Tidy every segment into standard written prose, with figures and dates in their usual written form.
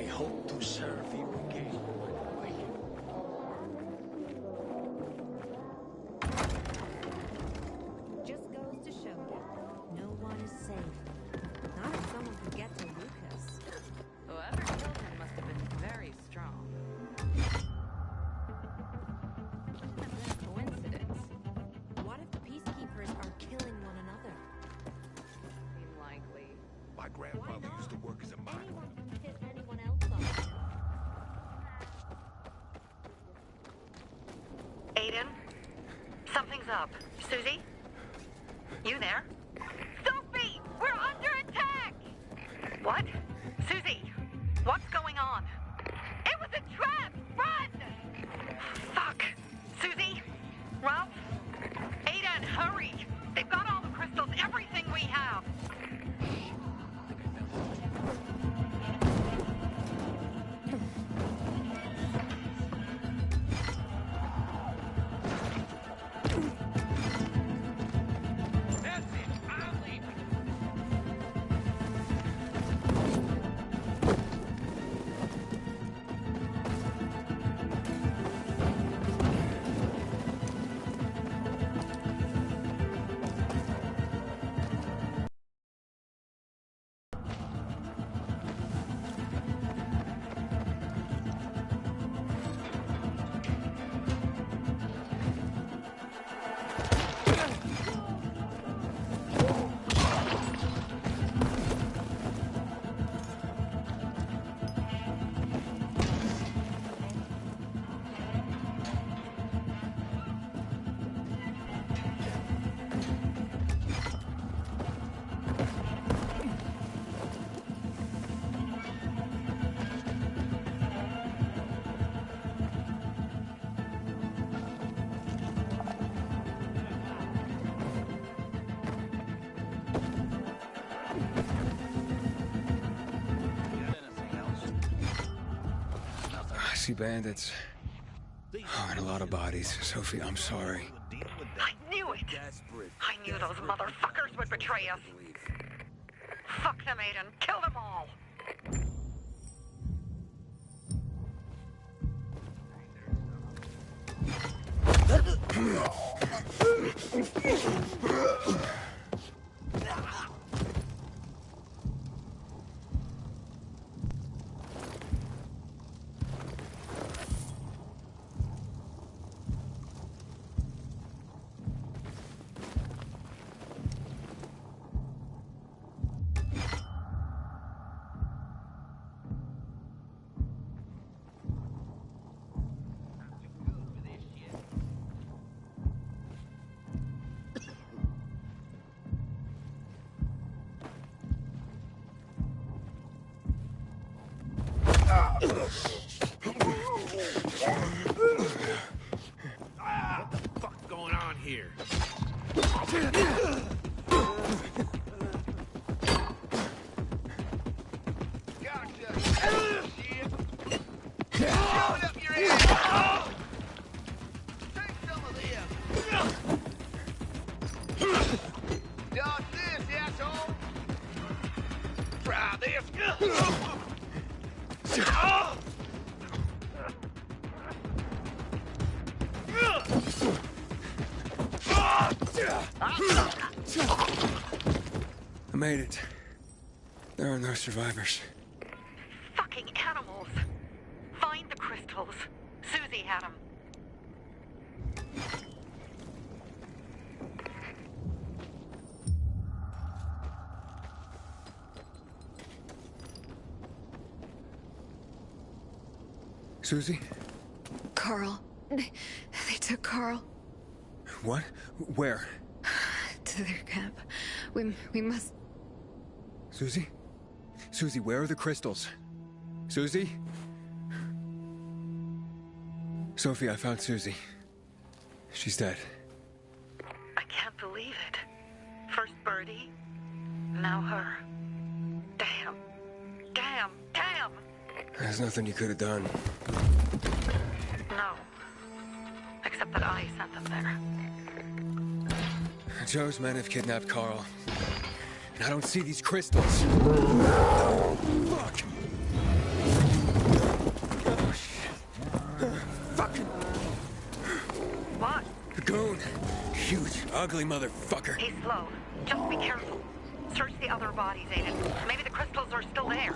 I hope to serve you again. Just goes to show you, no one is safe. Not if someone could get to Lucas. Whoever killed him must have been very strong. Coincidence. What if the peacekeepers are killing one another? Unlikely. My grandfather used to work as a miner. Anyone can piss anyone else off. Aiden? Something's up. Susie? You there? Sophie! We're under attack! What? Susie, what's going on? It was a trap! Run! Fuck! Susie? Ralph? Aiden, hurry! They've got all the crystals, everything we have! I see bandits. Oh, and a lot of bodies. Sophie, I'm sorry. I knew it! I knew those motherfuckers would betray us! Fuck them, Aiden! Kill them all! What the fuck's going on here? I made it. There are no survivors. Fucking animals! Find the crystals. Susie had them. Susie? Carl. They took Carl What? Where? to their camp. We must... Susie? Susie, where are the crystals? Susie? Sophie, I found Susie. She's dead. I can't believe it. First Birdie, now her. Damn. Damn. Damn! There's nothing you could have done. No. Except that I sent them there. Joe's men have kidnapped Carl. And I don't see these crystals. Fuck! ugly motherfucker. He's slow. Just be careful. Search the other bodies, Aiden. Maybe the crystals are still there.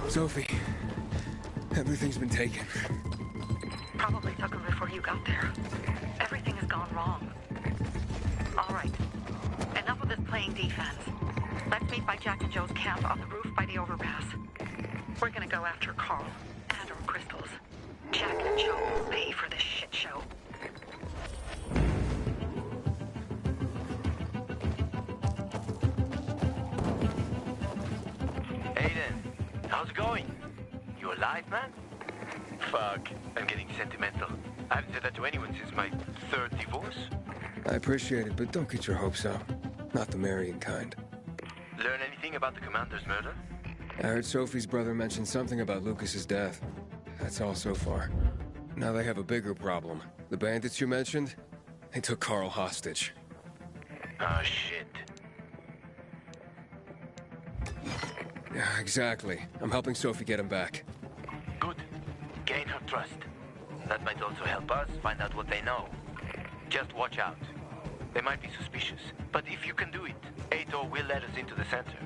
Sophie, everything's been taken. Probably took them before you got there. Everything has gone wrong. All right. Enough of this playing defense. Let's meet by Jack and Joe's camp on the roof by the overpass. We're gonna go after Carl and our crystals. Jack and Joe will pay for this shit show. Aiden, how's it going? You alive, man? Fuck, I'm getting sentimental. I haven't said that to anyone since my third divorce. I appreciate it, but don't get your hopes up. Not the marrying kind. Learn anything about the commander's murder? I heard Sophie's brother mention something about Lucas's death. That's all so far. Now they have a bigger problem. The bandits you mentioned, they took Carl hostage. Oh, shit. Yeah, exactly. I'm helping Sophie get him back. Good. Gain her trust. That might also help us find out what they know. Just watch out. They might be suspicious, but if you can do it, Ato will let us into the center.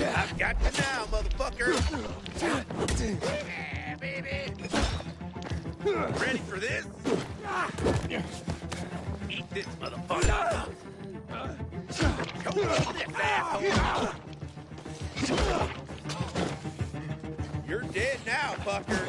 I've got you now, motherfucker. Yeah, baby. Ready for this? Eat this, motherfucker. Come on, this asshole. You're dead now, fucker.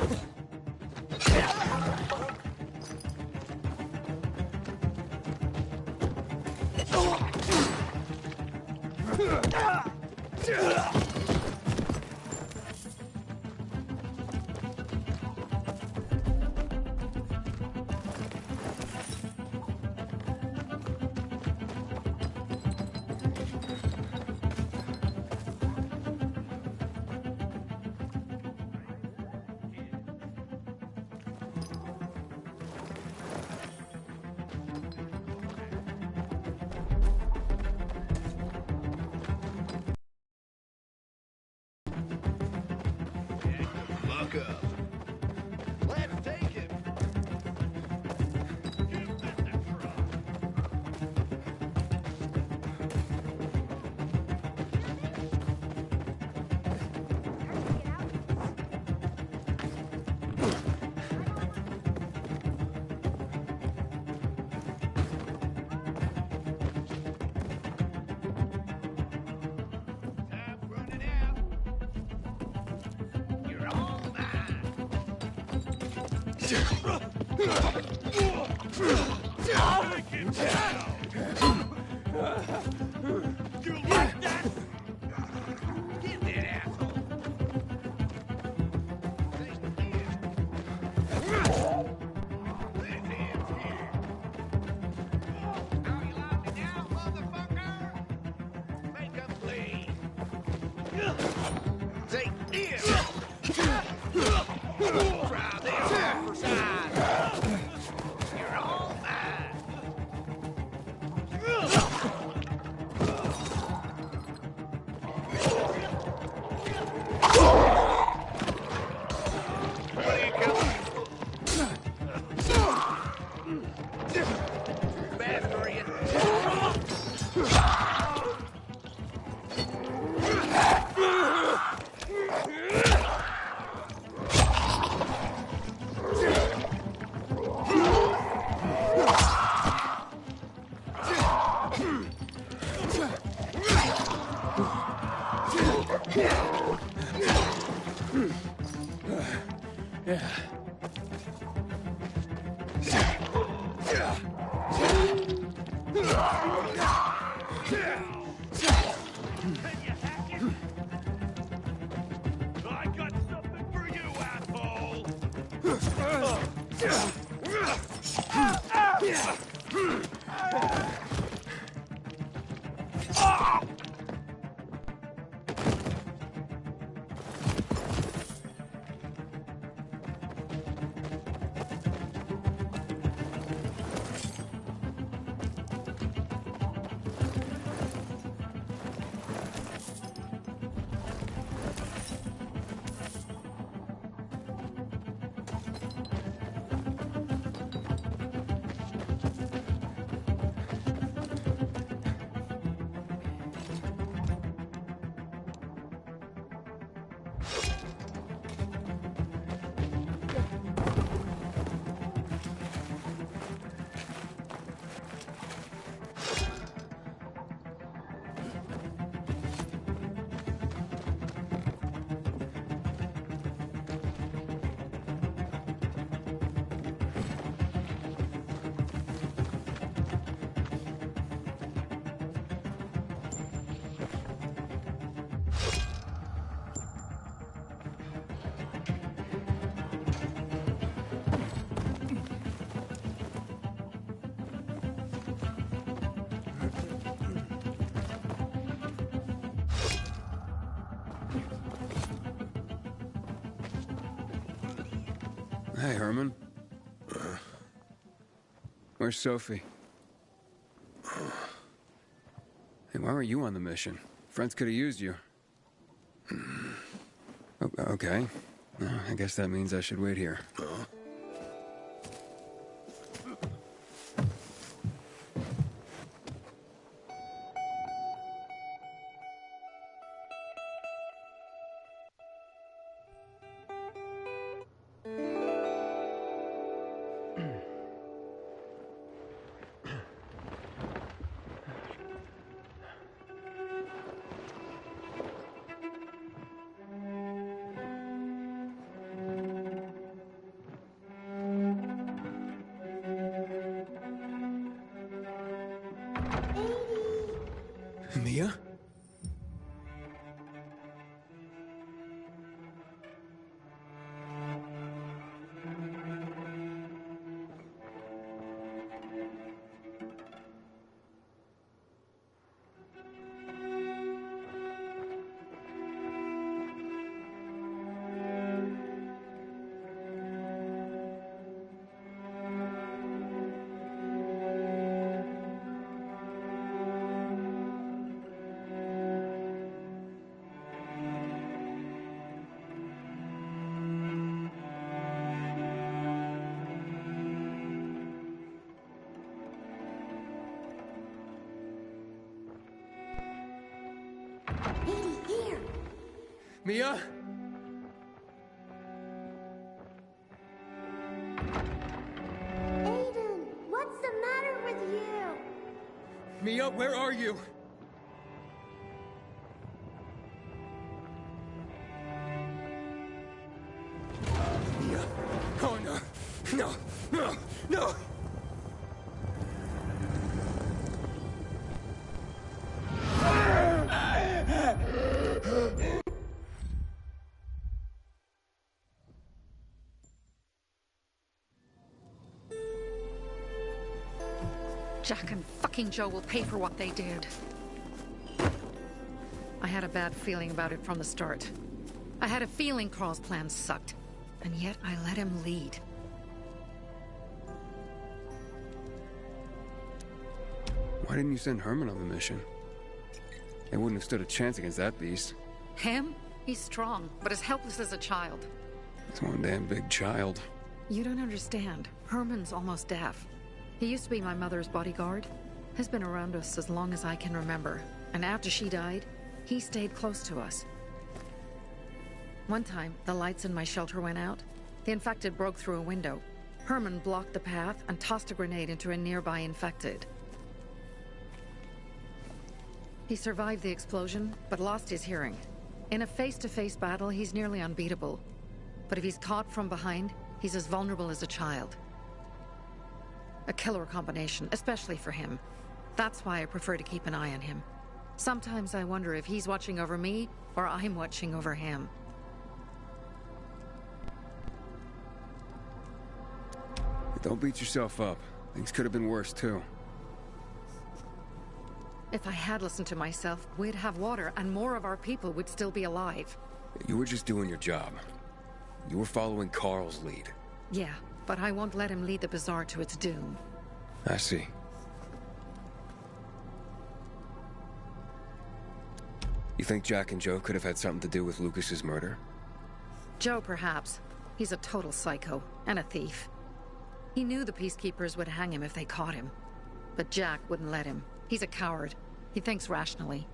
Look up. Let's take him. Time's running out. You're all mine. Take him down. You like that? Get that asshole. Thank you. This ends here. Now you like me now, motherfucker? Make 'em bleed. Take this. Try this on for size. You're all mine. What are you coming? Fast for you. I got something for you, asshole! Hey, Herman. Where's Sophie? Hey, why weren't you on the mission? Friends could have used you. Okay. I guess that means I should wait here. 80, here! Mia? Aiden, what's the matter with you? Mia, where are you? Mia. Oh no. No. No. No. Jack and fucking Joe will pay for what they did. I had a bad feeling about it from the start. I had a feeling Carl's plan sucked, and yet I let him lead. Why didn't you send Herman on the mission? They wouldn't have stood a chance against that beast. Him? He's strong, but as helpless as a child. He's one damn big child. You don't understand. Herman's almost deaf. He used to be my mother's bodyguard. Has been around us as long as I can remember. And after she died, he stayed close to us. One time, the lights in my shelter went out. The infected broke through a window. Herman blocked the path and tossed a grenade into a nearby infected. He survived the explosion, but lost his hearing. In a face-to-face battle, he's nearly unbeatable. But if he's caught from behind, he's as vulnerable as a child. A killer combination, especially for him. That's why I prefer to keep an eye on him. Sometimes I wonder if he's watching over me, or I'm watching over him. Don't beat yourself up. Things could have been worse, too. If I had listened to myself, we'd have water, and more of our people would still be alive. You were just doing your job. You were following Carl's lead. Yeah, but I won't let him lead the Bazaar to its doom. I see. You think Jack and Joe could have had something to do with Lucas's murder? Joe, perhaps. He's a total psycho, and a thief. He knew the Peacekeepers would hang him if they caught him. But Jack wouldn't let him. He's a coward. He thinks rationally.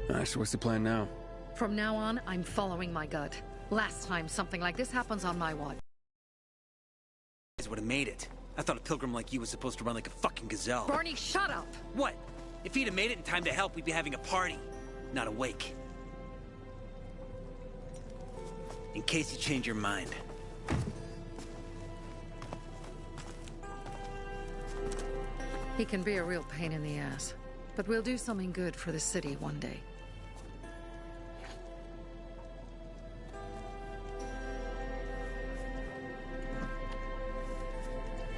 Alright, so what's the plan now? From now on, I'm following my gut. Last time something like this happens on my watch. Would have made it. I thought a pilgrim like you was supposed to run like a fucking gazelle. Barney, shut up! What? If he'd have made it in time to help, we'd be having a party, not a wake. In case you change your mind. He can be a real pain in the ass. But we'll do something good for the city one day.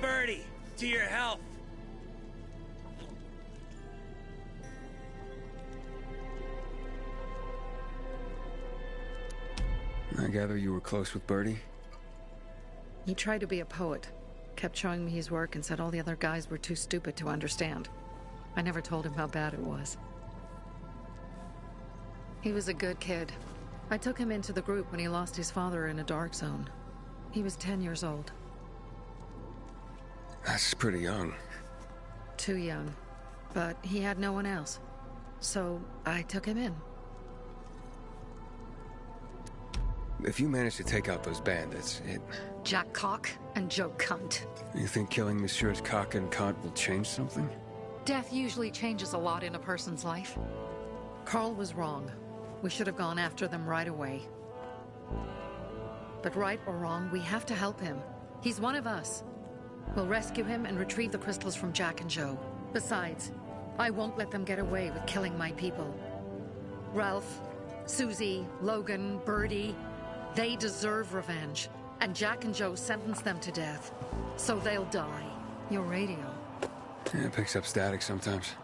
Birdie, to your health. I gather you were close with Birdie? He tried to be a poet. Kept showing me his work and said all the other guys were too stupid to understand. I never told him how bad it was. He was a good kid. I took him into the group when he lost his father in a dark zone. He was 10 years old. That's pretty young. Too young. But he had no one else. So I took him in. If you manage to take out those bandits, Jack Cock and Joe Cunt. You think killing Messieurs Cock and Cunt will change something? Death usually changes a lot in a person's life. Carl was wrong. We should have gone after them right away. But right or wrong, we have to help him. He's one of us. We'll rescue him and retrieve the crystals from Jack and Joe. Besides, I won't let them get away with killing my people. Ralph, Susie, Logan, Birdie, they deserve revenge. And Jack and Joe sentenced them to death. So they'll die. Your radio. Yeah, it picks up static sometimes.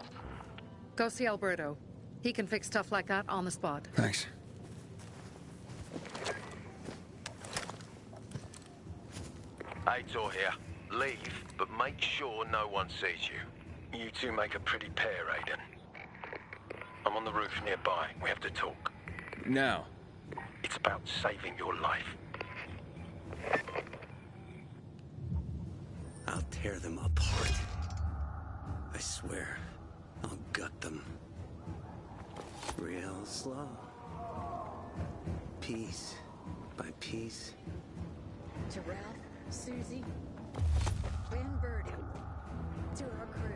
Go see Alberto. He can fix stuff like that on the spot. Thanks. Aitor here. Leave, but make sure no one sees you. You two make a pretty pair, Aiden. I'm on the roof nearby. We have to talk. Now. It's about saving your life. I'll tear them apart. I swear. I'll gut them. Real slow. Piece by piece. To Ralph, Susie, and Birdie. To our crew.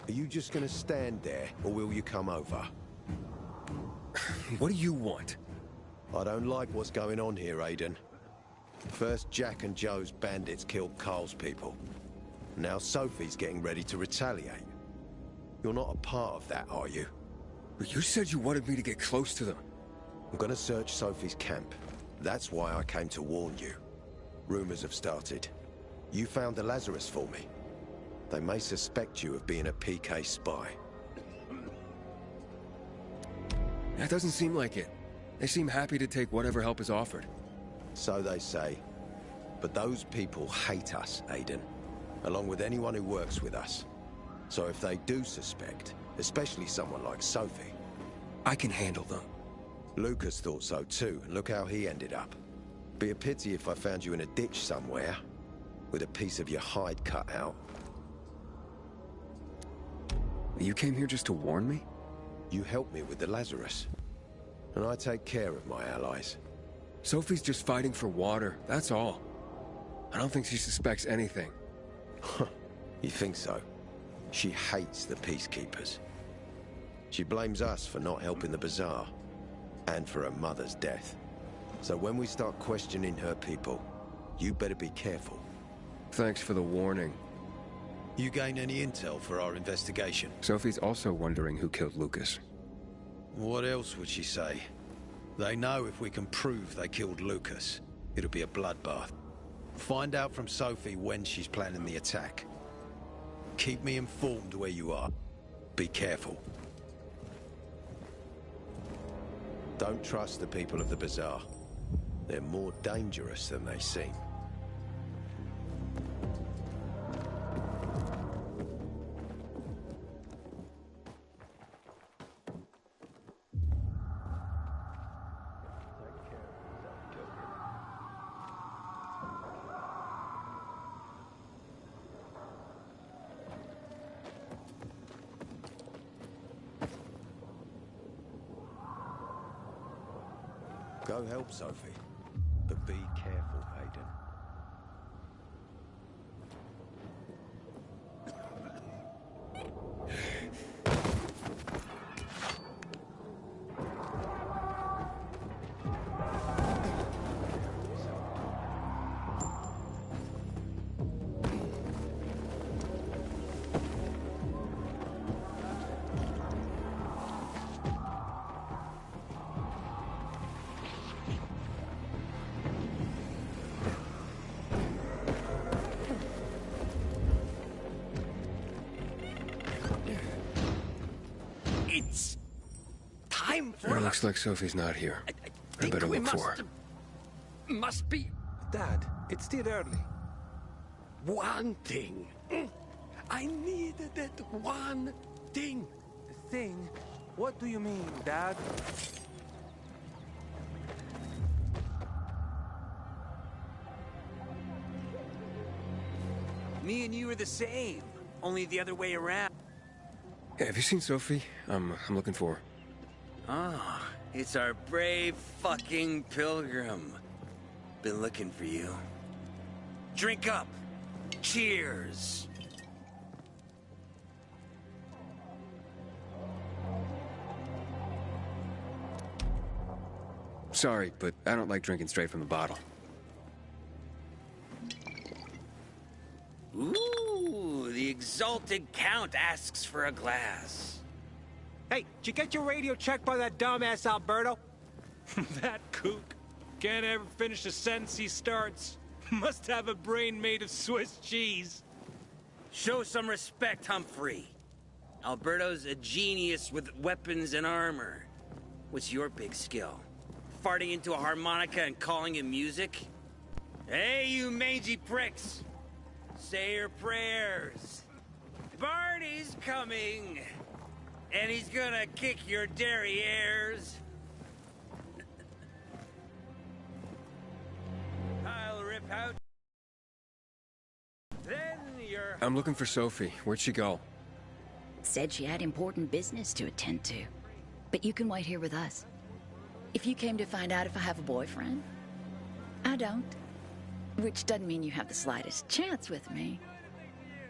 Are you just gonna stand there, or will you come over? What do you want? I don't like what's going on here, Aiden. First, Jack and Joe's bandits killed Carl's people. Now Sophie's getting ready to retaliate. You're not a part of that, are you? But you said you wanted me to get close to them. I'm gonna search Sophie's camp. That's why I came to warn you. Rumors have started. You found the Lazarus for me. They may suspect you of being a PK spy. That doesn't seem like it. They seem happy to take whatever help is offered. So they say. But those people hate us, Aiden. Along with anyone who works with us. So if they do suspect, especially someone like Sophie... I can handle them. Lucas thought so too, and look how he ended up. Be a pity if I found you in a ditch somewhere, with a piece of your hide cut out. You came here just to warn me? You helped me with the Lazarus. And I take care of my allies. Sophie's just fighting for water, that's all. I don't think she suspects anything. You think so? She hates the Peacekeepers. She blames us for not helping the Bazaar, and for her mother's death. So when we start questioning her people, you better be careful. Thanks for the warning. You gain any intel for our investigation? Sophie's also wondering who killed Lucas. What else would she say? They know if we can prove they killed Lucas, it'll be a bloodbath. Find out from Sophie when she's planning the attack. Keep me informed where you are. Be careful. Don't trust the people of the Bazaar. They're more dangerous than they seem. Go help Sophie, but be careful, Aiden. It looks like Sophie's not here. I better look for her. Must be... Dad, it's still early. One thing. I needed that one thing. Thing? What do you mean, Dad? Me and you are the same, only the other way around. Hey, have you seen Sophie? I'm looking for her. Ah, it's our brave fucking pilgrim. Been looking for you. Drink up. Cheers. Sorry, but I don't like drinking straight from the bottle. Ooh, the exalted count asks for a glass. Hey, did you get your radio checked by that dumbass Alberto? That kook. Can't ever finish a sentence he starts. Must have a brain made of Swiss cheese. Show some respect, Humphrey. Alberto's a genius with weapons and armor. What's your big skill? Farting into a harmonica and calling it music? Hey, you mangy pricks! Say your prayers. Barney's coming! And he's gonna kick your derrieres. I'll rip out... Then you're... I'm looking for Sophie. Where'd she go? Said she had important business to attend to. But you can wait here with us. If you came to find out if I have a boyfriend, I don't. Which doesn't mean you have the slightest chance with me.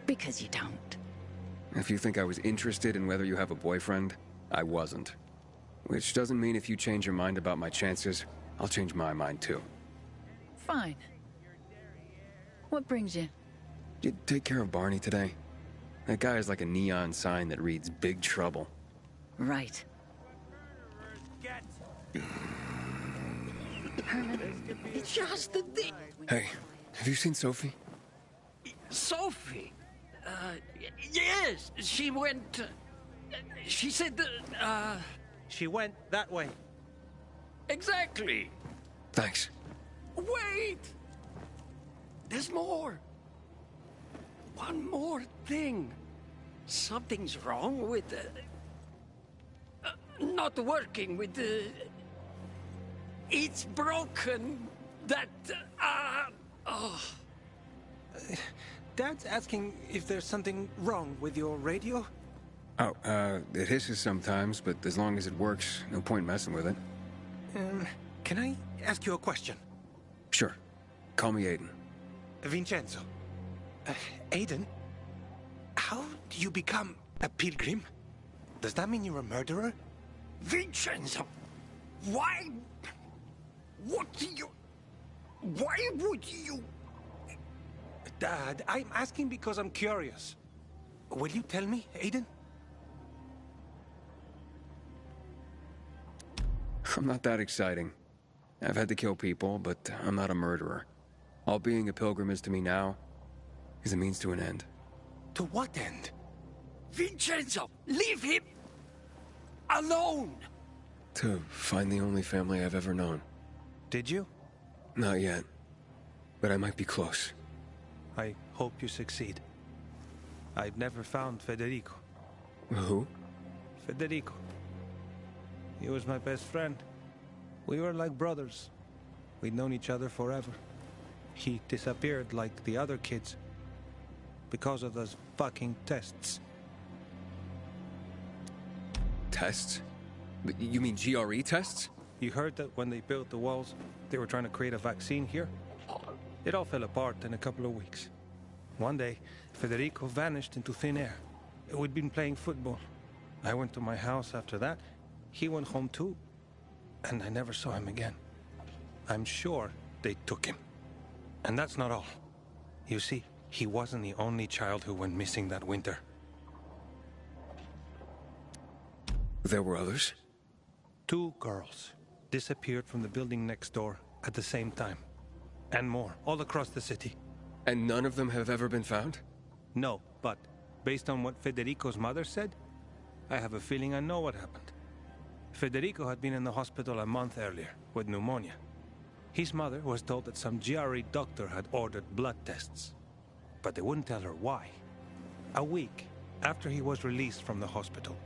Because you don't. If you think I was interested in whether you have a boyfriend, I wasn't. Which doesn't mean if you change your mind about my chances, I'll change my mind too. Fine. What brings you? Did you take care of Barney today? That guy is like a neon sign that reads Big Trouble. Right. Herman, it's just the thing. Hey, have you seen Sophie? Sophie? Yes, she went... she said that, She went that way. Exactly. Thanks. Wait! There's more. One more thing. Something's wrong with not working with the... It's broken. That, oh. Dad's asking if there's something wrong with your radio? Oh, it hisses sometimes, but as long as it works, no point messing with it. Can I ask you a question? Sure. Call me Aiden. Vincenzo. Aiden? How do you become a pilgrim? Does that mean you're a murderer? Vincenzo! Why? What do you... Why would you... Dad, I'm asking because I'm curious. Will you tell me, Aiden? I'm not that exciting. I've had to kill people, but I'm not a murderer. All being a pilgrim is to me now is a means to an end. To what end? Vincenzo, leave him alone! To find the only family I've ever known. Did you? Not yet. But I might be close. I hope you succeed. I've never found Federico. Who? Federico. He was my best friend. We were like brothers. We'd known each other forever. He disappeared like the other kids. Because of those fucking tests. Tests? You mean GRE tests? You heard that when they built the walls, they were trying to create a vaccine here? It all fell apart in a couple of weeks. One day, Federico vanished into thin air. We'd been playing football. I went to my house after that. He went home too. And I never saw him again. I'm sure they took him. And that's not all. You see, he wasn't the only child who went missing that winter. There were others? 2 girls disappeared from the building next door at the same time. And more, all across the city. And none of them have ever been found? No, but based on what Federico's mother said, I have a feeling I know what happened. Federico had been in the hospital a month earlier with pneumonia. His mother was told that some GRE doctor had ordered blood tests, but they wouldn't tell her why. A week after he was released from the hospital,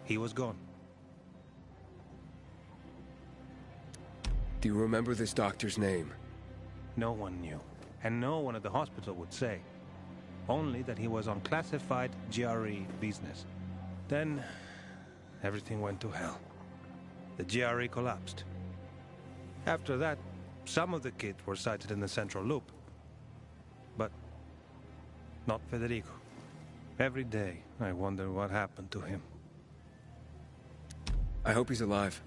he was gone. Do you remember this doctor's name? No one knew, and no one at the hospital would say. Only that he was on classified GRE business. Then, everything went to hell. The GRE collapsed. After that, some of the kids were sighted in the central loop. But not Federico. Every day, I wonder what happened to him. I hope he's alive.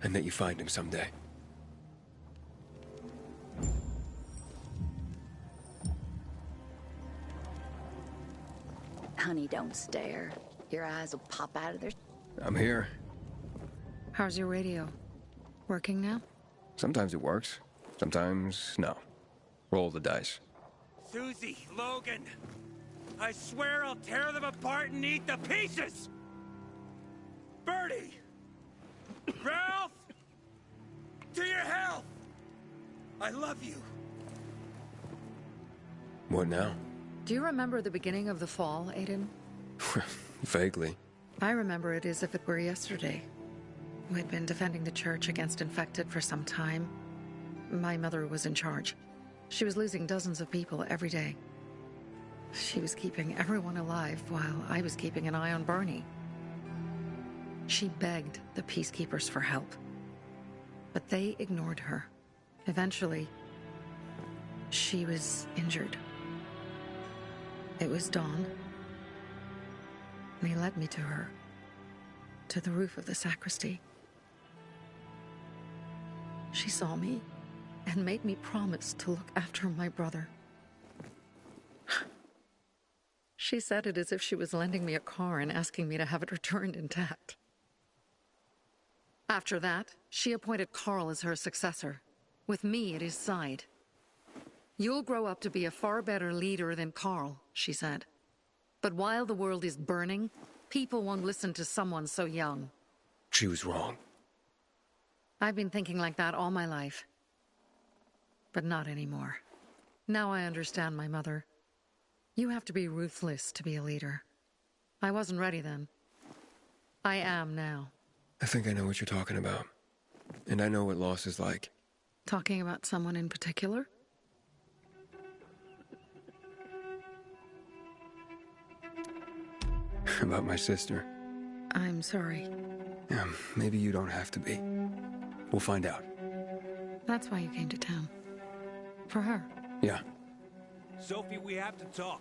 And that you find him someday. Honey, don't stare. Your eyes will pop out of their... I'm here. How's your radio? Working now? Sometimes it works. Sometimes, no. Roll the dice. Susie, Logan, I swear I'll tear them apart and eat the pieces! Bertie! Ralph! To your health! I love you. What now? Do you remember the beginning of the fall, Aiden? Vaguely. I remember it as if it were yesterday. We'd been defending the church against infected for some time. My mother was in charge. She was losing dozens of people every day. She was keeping everyone alive while I was keeping an eye on Barney. She begged the peacekeepers for help, but they ignored her. Eventually, she was injured. It was dawn, and he led me to her, to the roof of the sacristy. She saw me and made me promise to look after my brother. She said it as if she was lending me a car and asking me to have it returned intact. After that, she appointed Carl as her successor, with me at his side. You'll grow up to be a far better leader than Carl, she said. But while the world is burning, people won't listen to someone so young. She was wrong. I've been thinking like that all my life. But not anymore. Now I understand my mother. You have to be ruthless to be a leader. I wasn't ready then. I am now. I think I know what you're talking about. And I know what loss is like. Talking about someone in particular? About my sister. I'm sorry. Yeah, maybe you don't have to be. We'll find out. That's why you came to town. For her. Yeah. Sophie, we have to talk.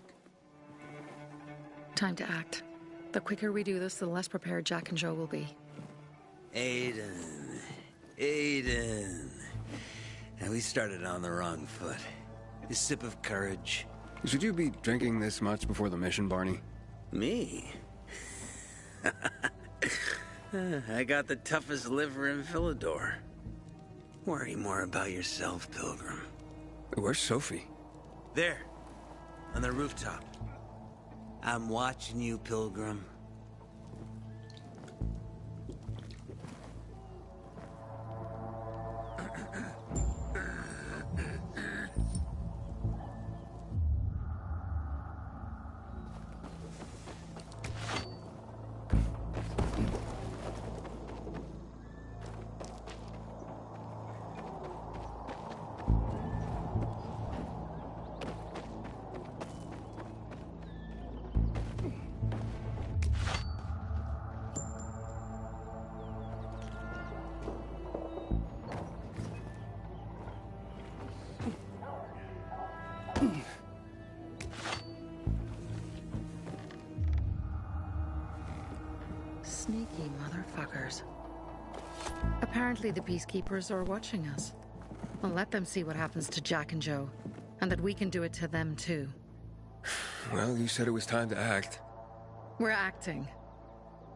Time to act. The quicker we do this, the less prepared Jack and Joe will be. Aiden. Aiden. And we started on the wrong foot. A sip of courage. Should you be drinking this much before the mission, Barney? Me? I got the toughest liver in Philidor. Worry more about yourself, Pilgrim. Where's Sophie? There. On the rooftop. I'm watching you, Pilgrim. Sneaky motherfuckers. Apparently the peacekeepers are watching us. Well, let them see what happens to Jack and Joe, and that we can do it to them too. Well, you said it was time to act. We're acting.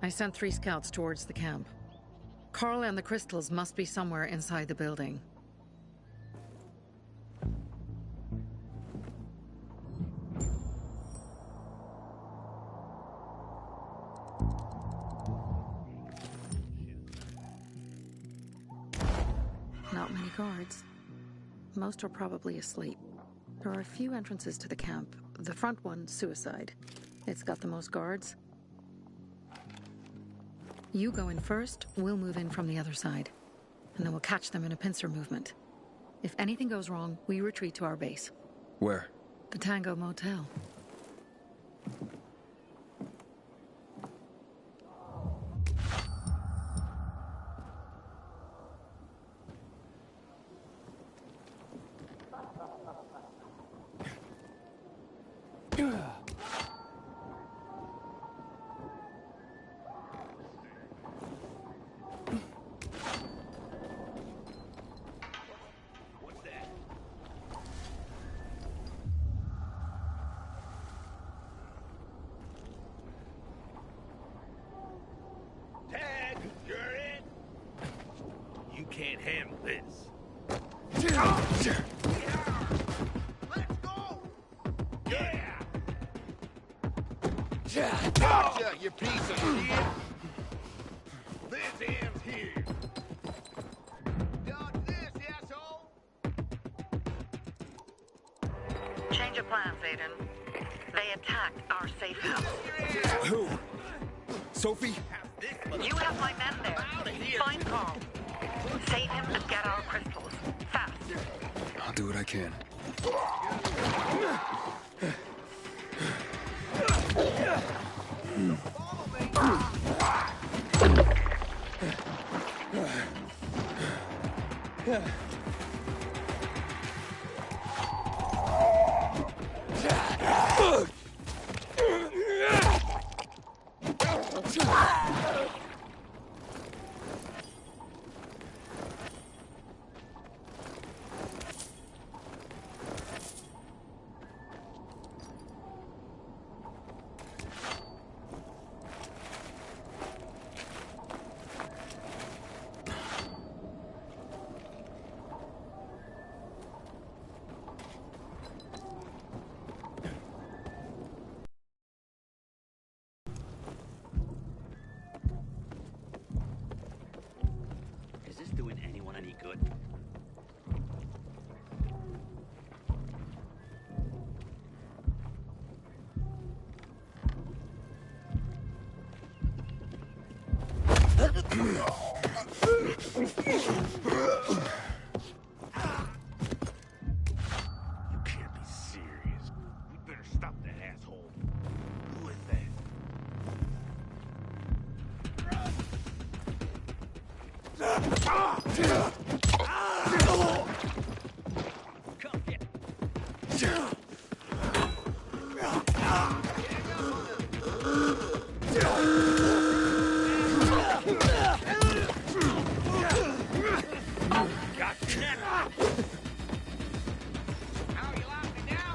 I sent 3 scouts towards the camp. Carl and the crystals must be somewhere inside the building. guards. Most are probably asleep. There are a few entrances to the camp. The front one, suicide. It's got the most guards. You go in first, we'll move in from the other side. And then we'll catch them in a pincer movement. If anything goes wrong, we retreat to our base. Where? The Tango Motel. Tag, you're in. You can't handle this. Let's go! Yeah! Gotcha, you piece of shit! This ends here. Dodge this, asshole! Change of plans, Aiden. They attacked our safe house. Who? Sophie? You have my men there. Find Carl. Save him and get our crystals. Fast. I'll do what I can. Is this doing anyone any good? You can't be serious. We better stop that asshole. Who is that? Come get. Got you now. How you like me now,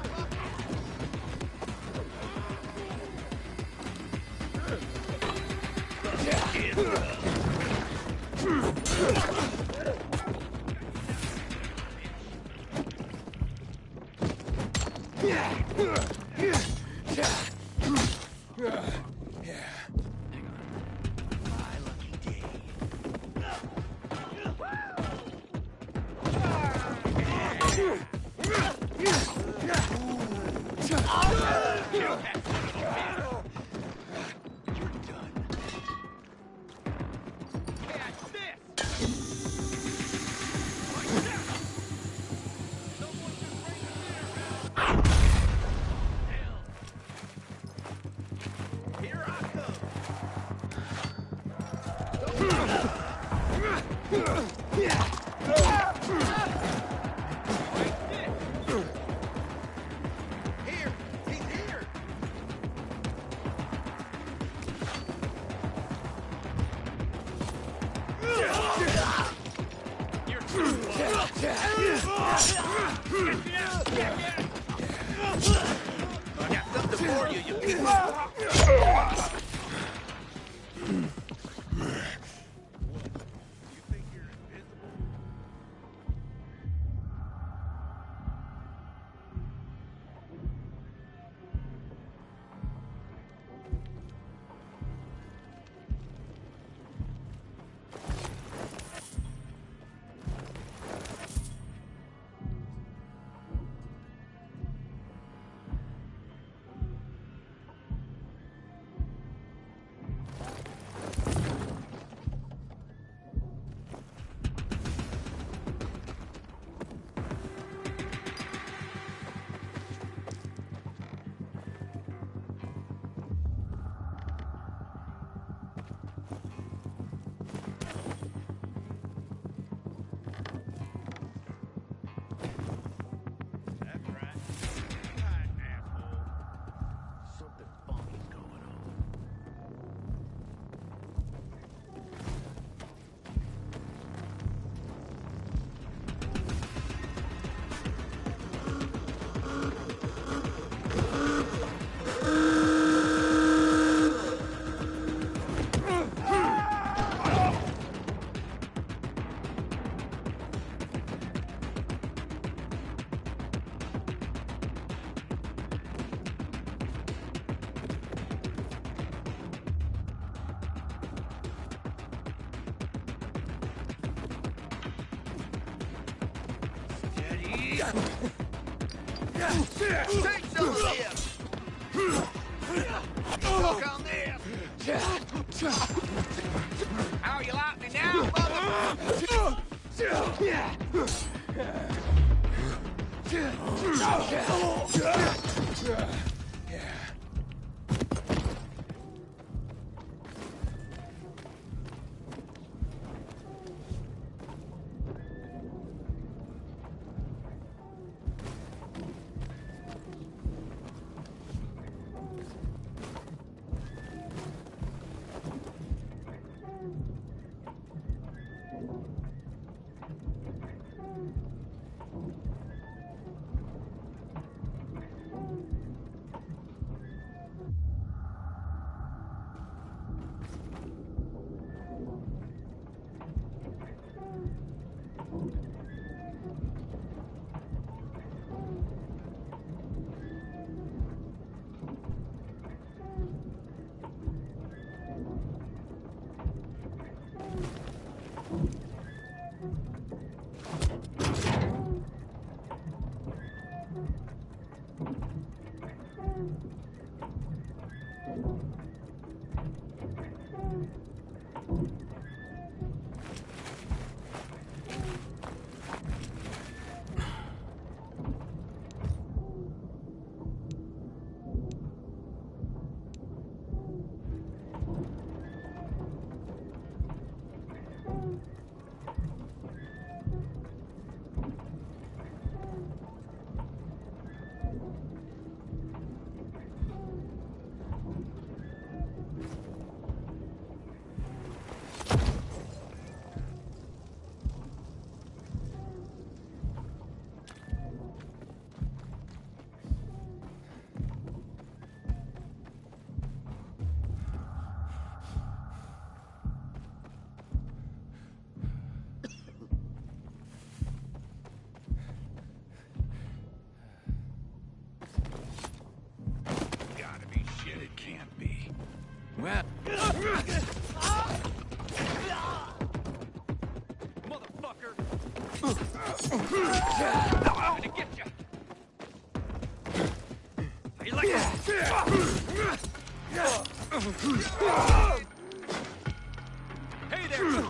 Take some of this! Look on this! How you like me now, mother? Well... Motherfucker! I'm gonna get you! How you like that? Hey there!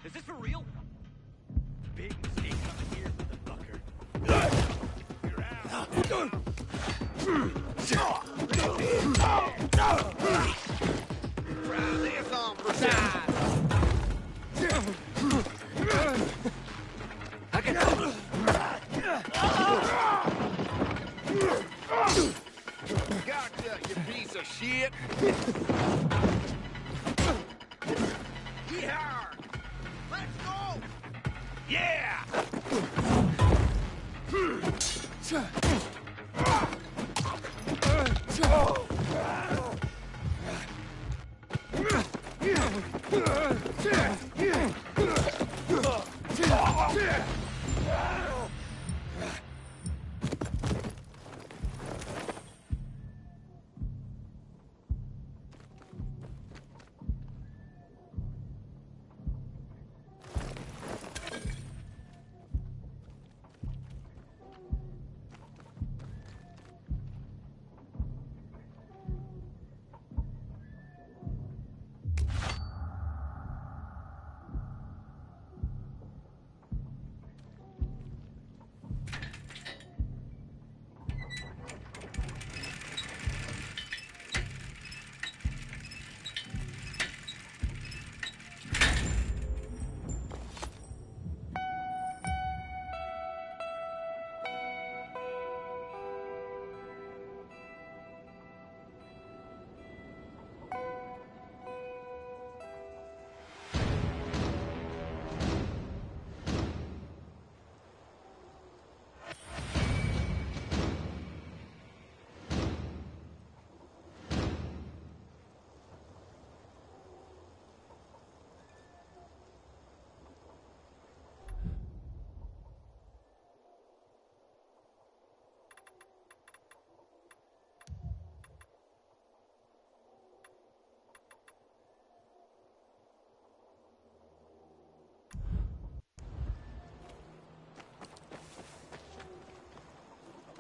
Is this for real? Big mistake coming here, motherfucker. You're out. Try this on for size. I can... Gotcha, you piece of shit. Yeah!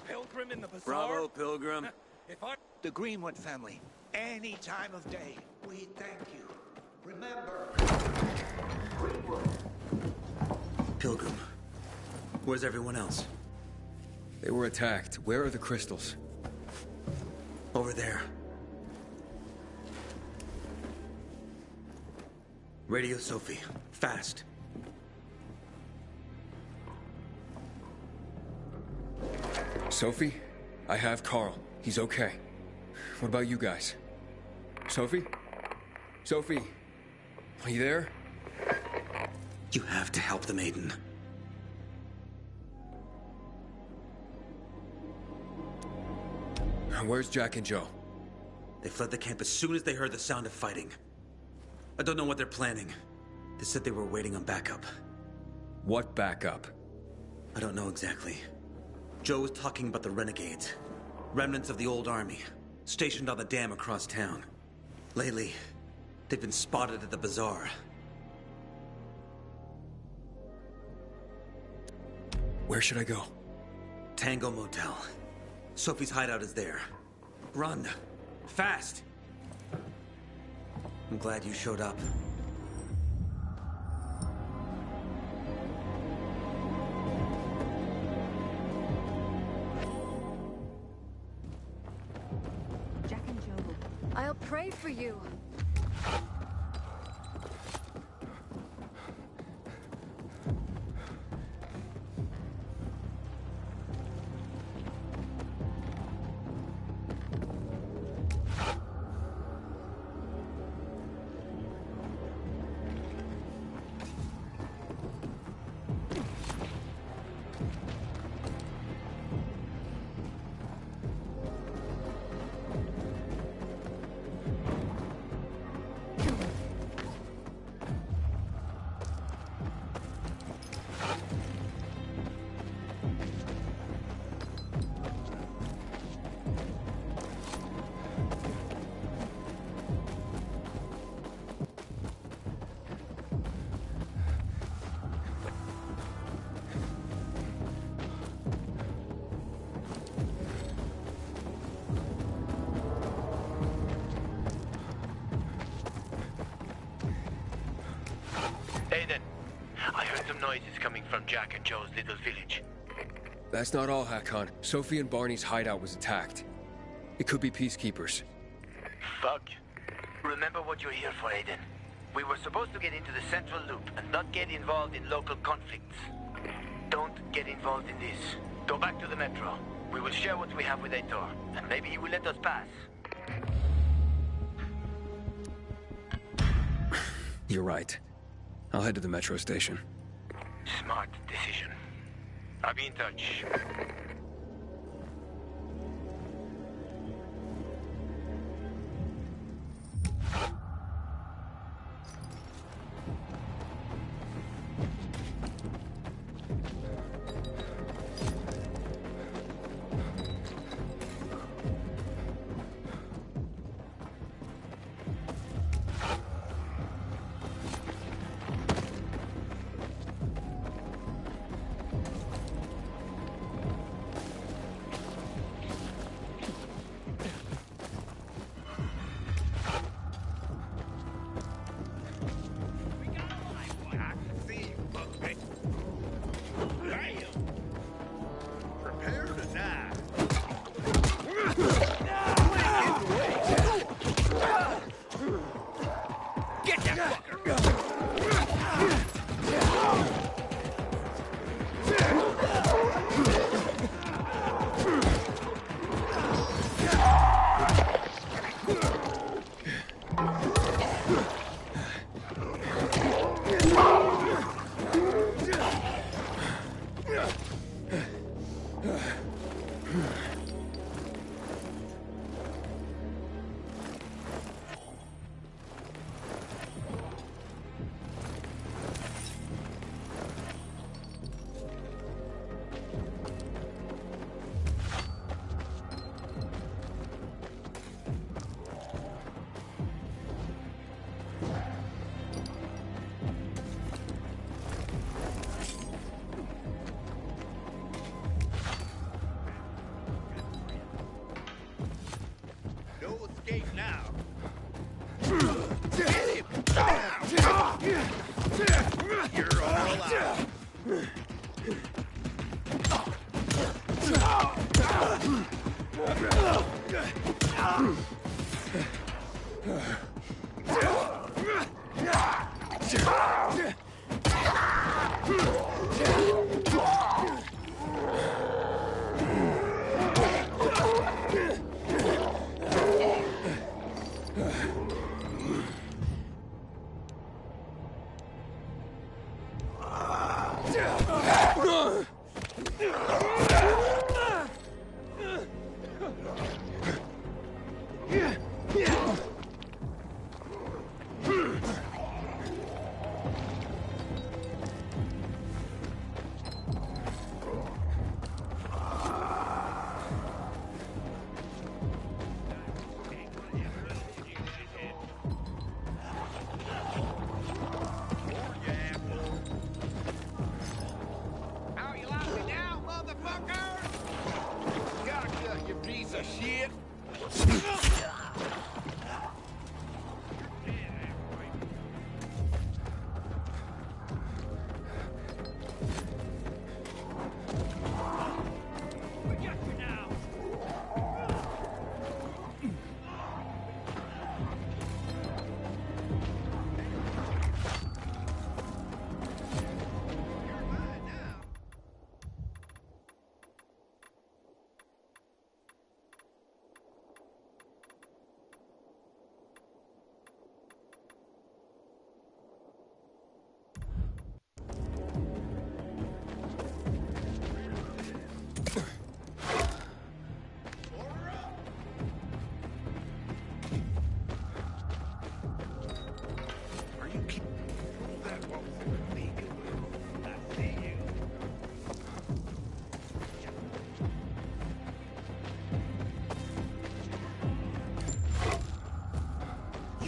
Pilgrim in the bazaar? Bravo, Pilgrim. The Greenwood family. Any time of day. We thank you. Remember, Greenwood. Pilgrim. Where's everyone else? They were attacked. Where are the crystals? Over there. Radio Sophie. Fast. Sophie? I have Carl. He's okay. What about you guys? Sophie? Sophie? Are you there? You have to help the maiden. Where's Jack and Joe? They fled the camp as soon as they heard the sound of fighting. I don't know what they're planning. They said they were waiting on backup. What backup? I don't know exactly. Joe was talking about the renegades. Remnants of the old army, stationed on the dam across town. Lately, they've been spotted at the bazaar. Where should I go? Tango Motel. Sophie's hideout is there. Run. Fast. I'm glad you showed up. Jack and Joe. I'll pray for you. Aiden, I heard some noises coming from Jack and Joe's little village. That's not all, Hakon. Sophie and Barney's hideout was attacked. It could be peacekeepers. Fuck. Remember what you're here for, Aiden. We were supposed to get into the central loop and not get involved in local conflicts. Don't get involved in this. Go back to the metro. We will share what we have with Aitor, and maybe he will let us pass. You're right. I'll head to the metro station. Smart decision. I'll be in touch.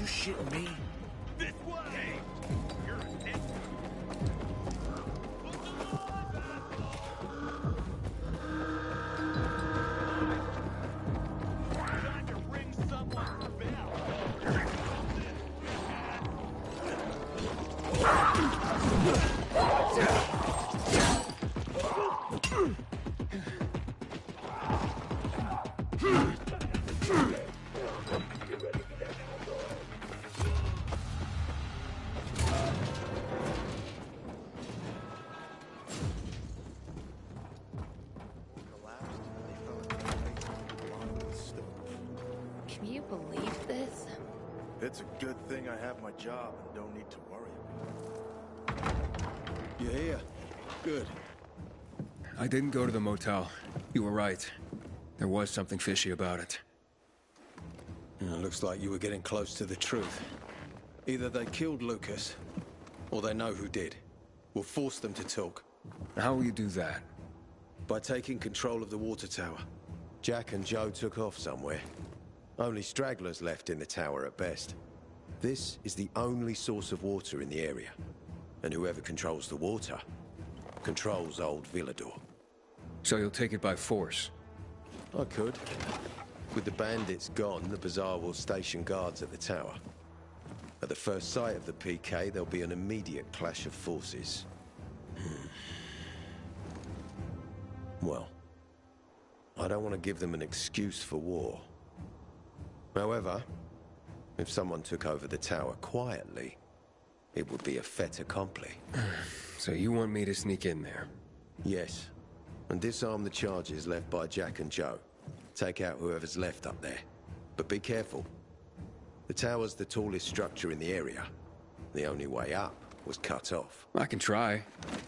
Shitting me? This way! You're a dick. Trying to ring someone's bell. Can you believe this? It's a good thing I have my job and don't need to worry. You hear? Good. I didn't go to the motel. You were right. There was something fishy about it. Looks like you were getting close to the truth. Either they killed Lucas, or they know who did. We'll force them to talk. How will you do that? By taking control of the water tower. Jack and Joe took off somewhere. Only stragglers left in the tower at best. This is the only source of water in the area. And whoever controls the water, controls old Villador. So you'll take it by force? I could. With the bandits gone, the Bazaar will station guards at the tower. At the first sight of the PK, there'll be an immediate clash of forces. Well, I don't want to give them an excuse for war. However, if someone took over the tower quietly, it would be a fait accompli. So you want me to sneak in there? Yes, and disarm the charges left by Jack and Joe. Take out whoever's left up there. But be careful. The tower's the tallest structure in the area. The only way up was cut off. I can try.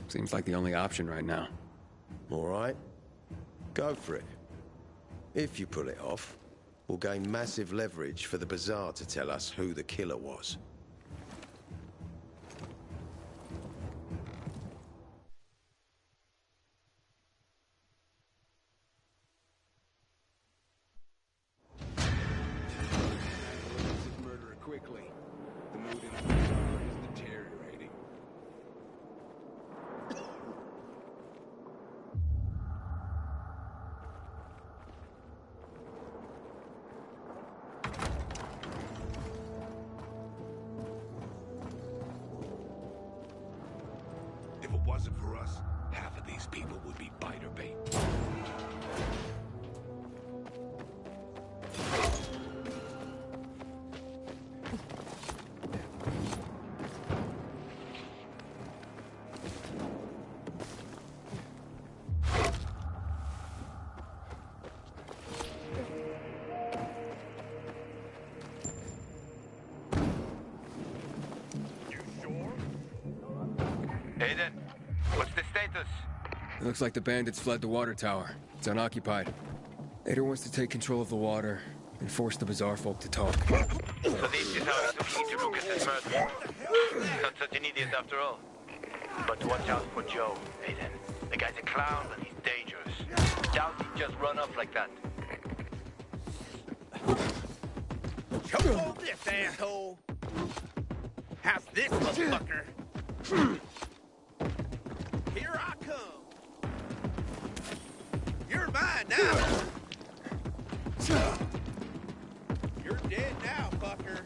Seems like the only option right now. All right. Go for it. If you pull it off, we'll gain massive leverage for the Bazaar to tell us who the killer was. Quickly. The mood in the Bazaar is deteriorating. If it wasn't for us, half of these people would be biter bait. Aiden, what's the status? It looks like the bandits fled the water tower. It's unoccupied. Ader wants to take control of the water and force the Bazaar folk to talk. So this is how it's looking into Lucas's murder. Not such an idiot after all. But watch out for Joe, Aiden. The guy's a clown, but he's dangerous. Doubt he'd just run off like that. Come on, this asshole! How's this, motherfucker? Here I come. You're mine now. You're dead now, fucker.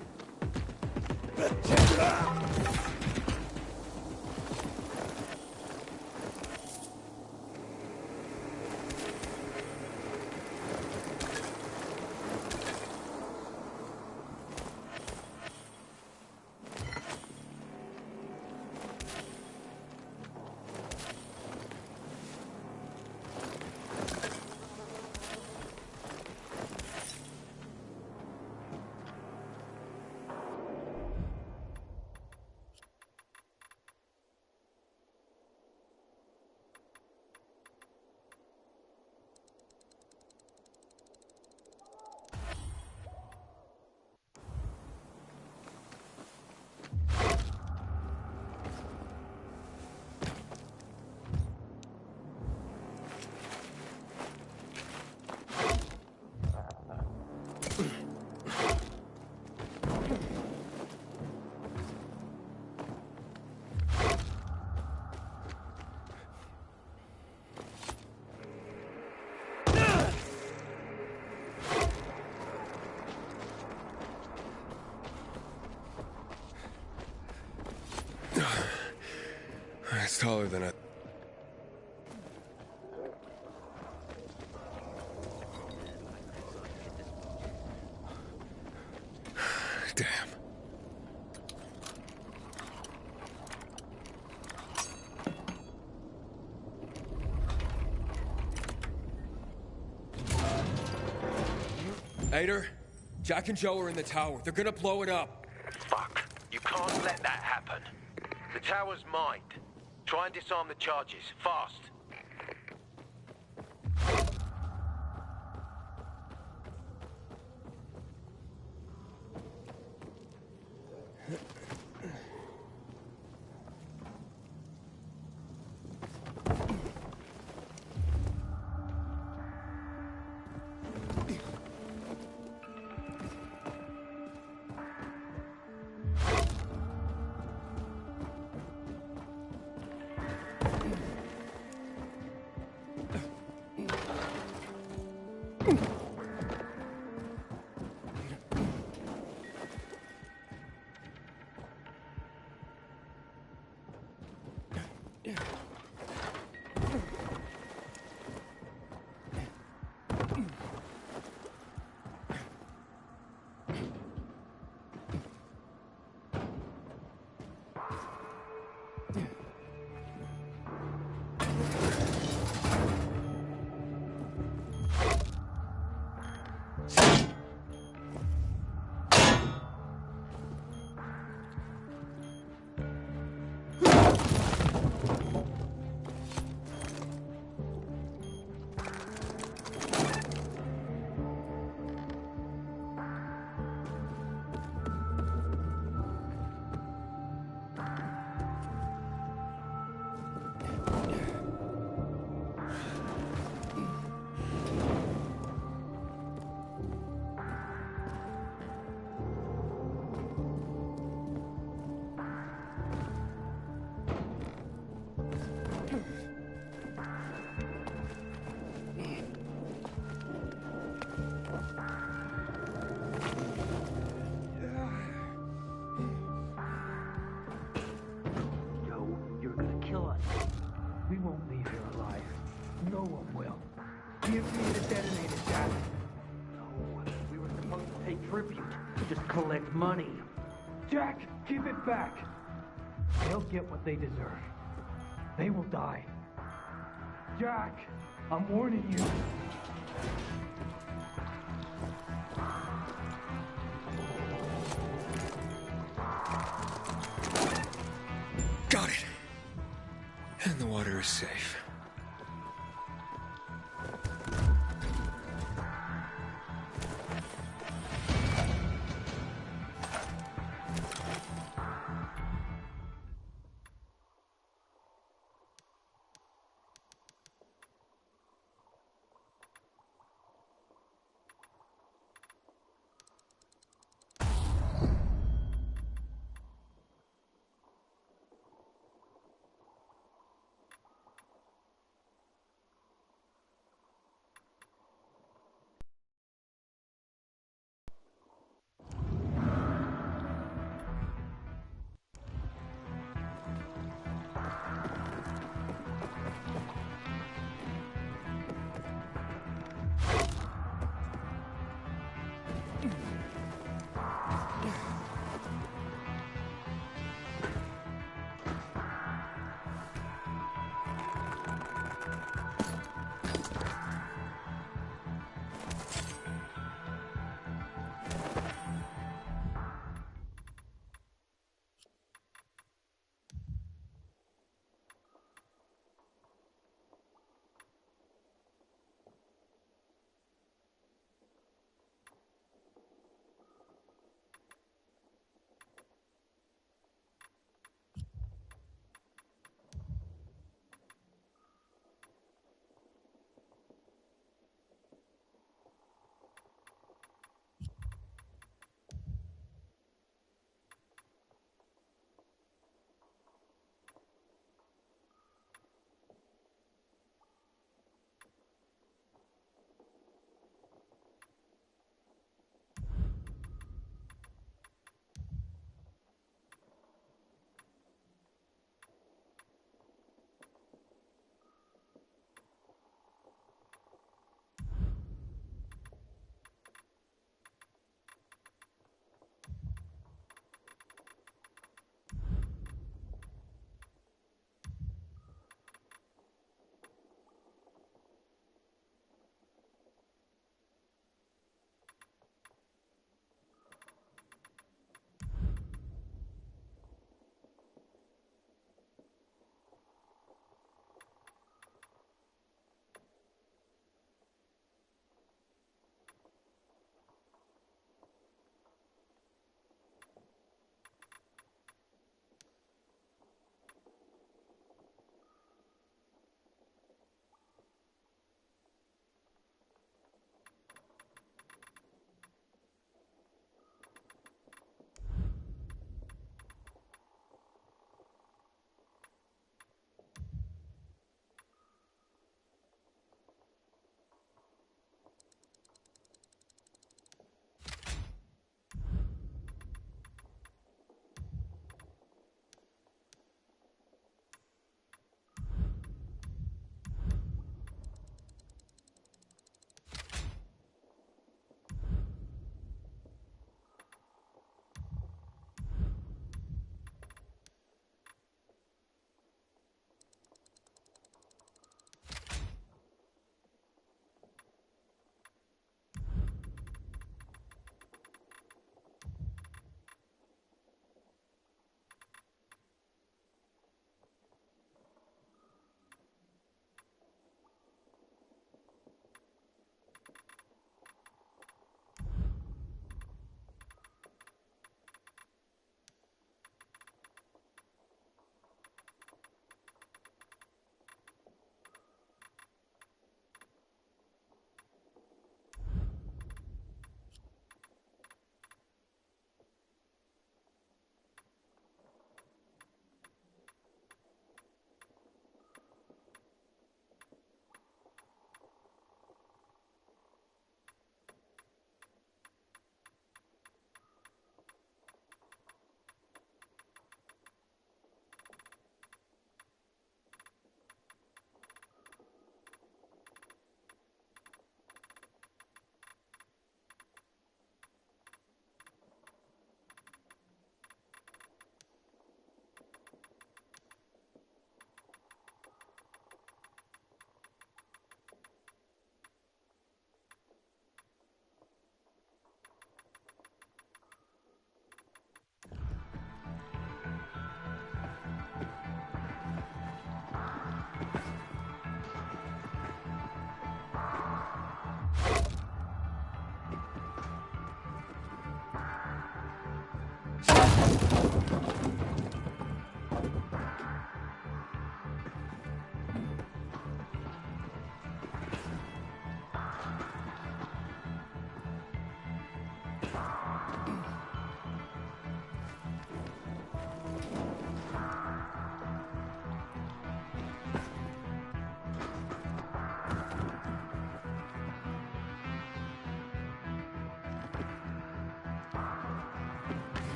It's taller than a... Damn. Ader, Jack and Joe are in the tower. They're gonna blow it up. Fuck. You can't let that happen. The tower's mined. Try and disarm the charges, fast. Collect money. Jack, give it back. They'll get what they deserve. They will die. Jack, I'm warning you. Got it. And the water is safe.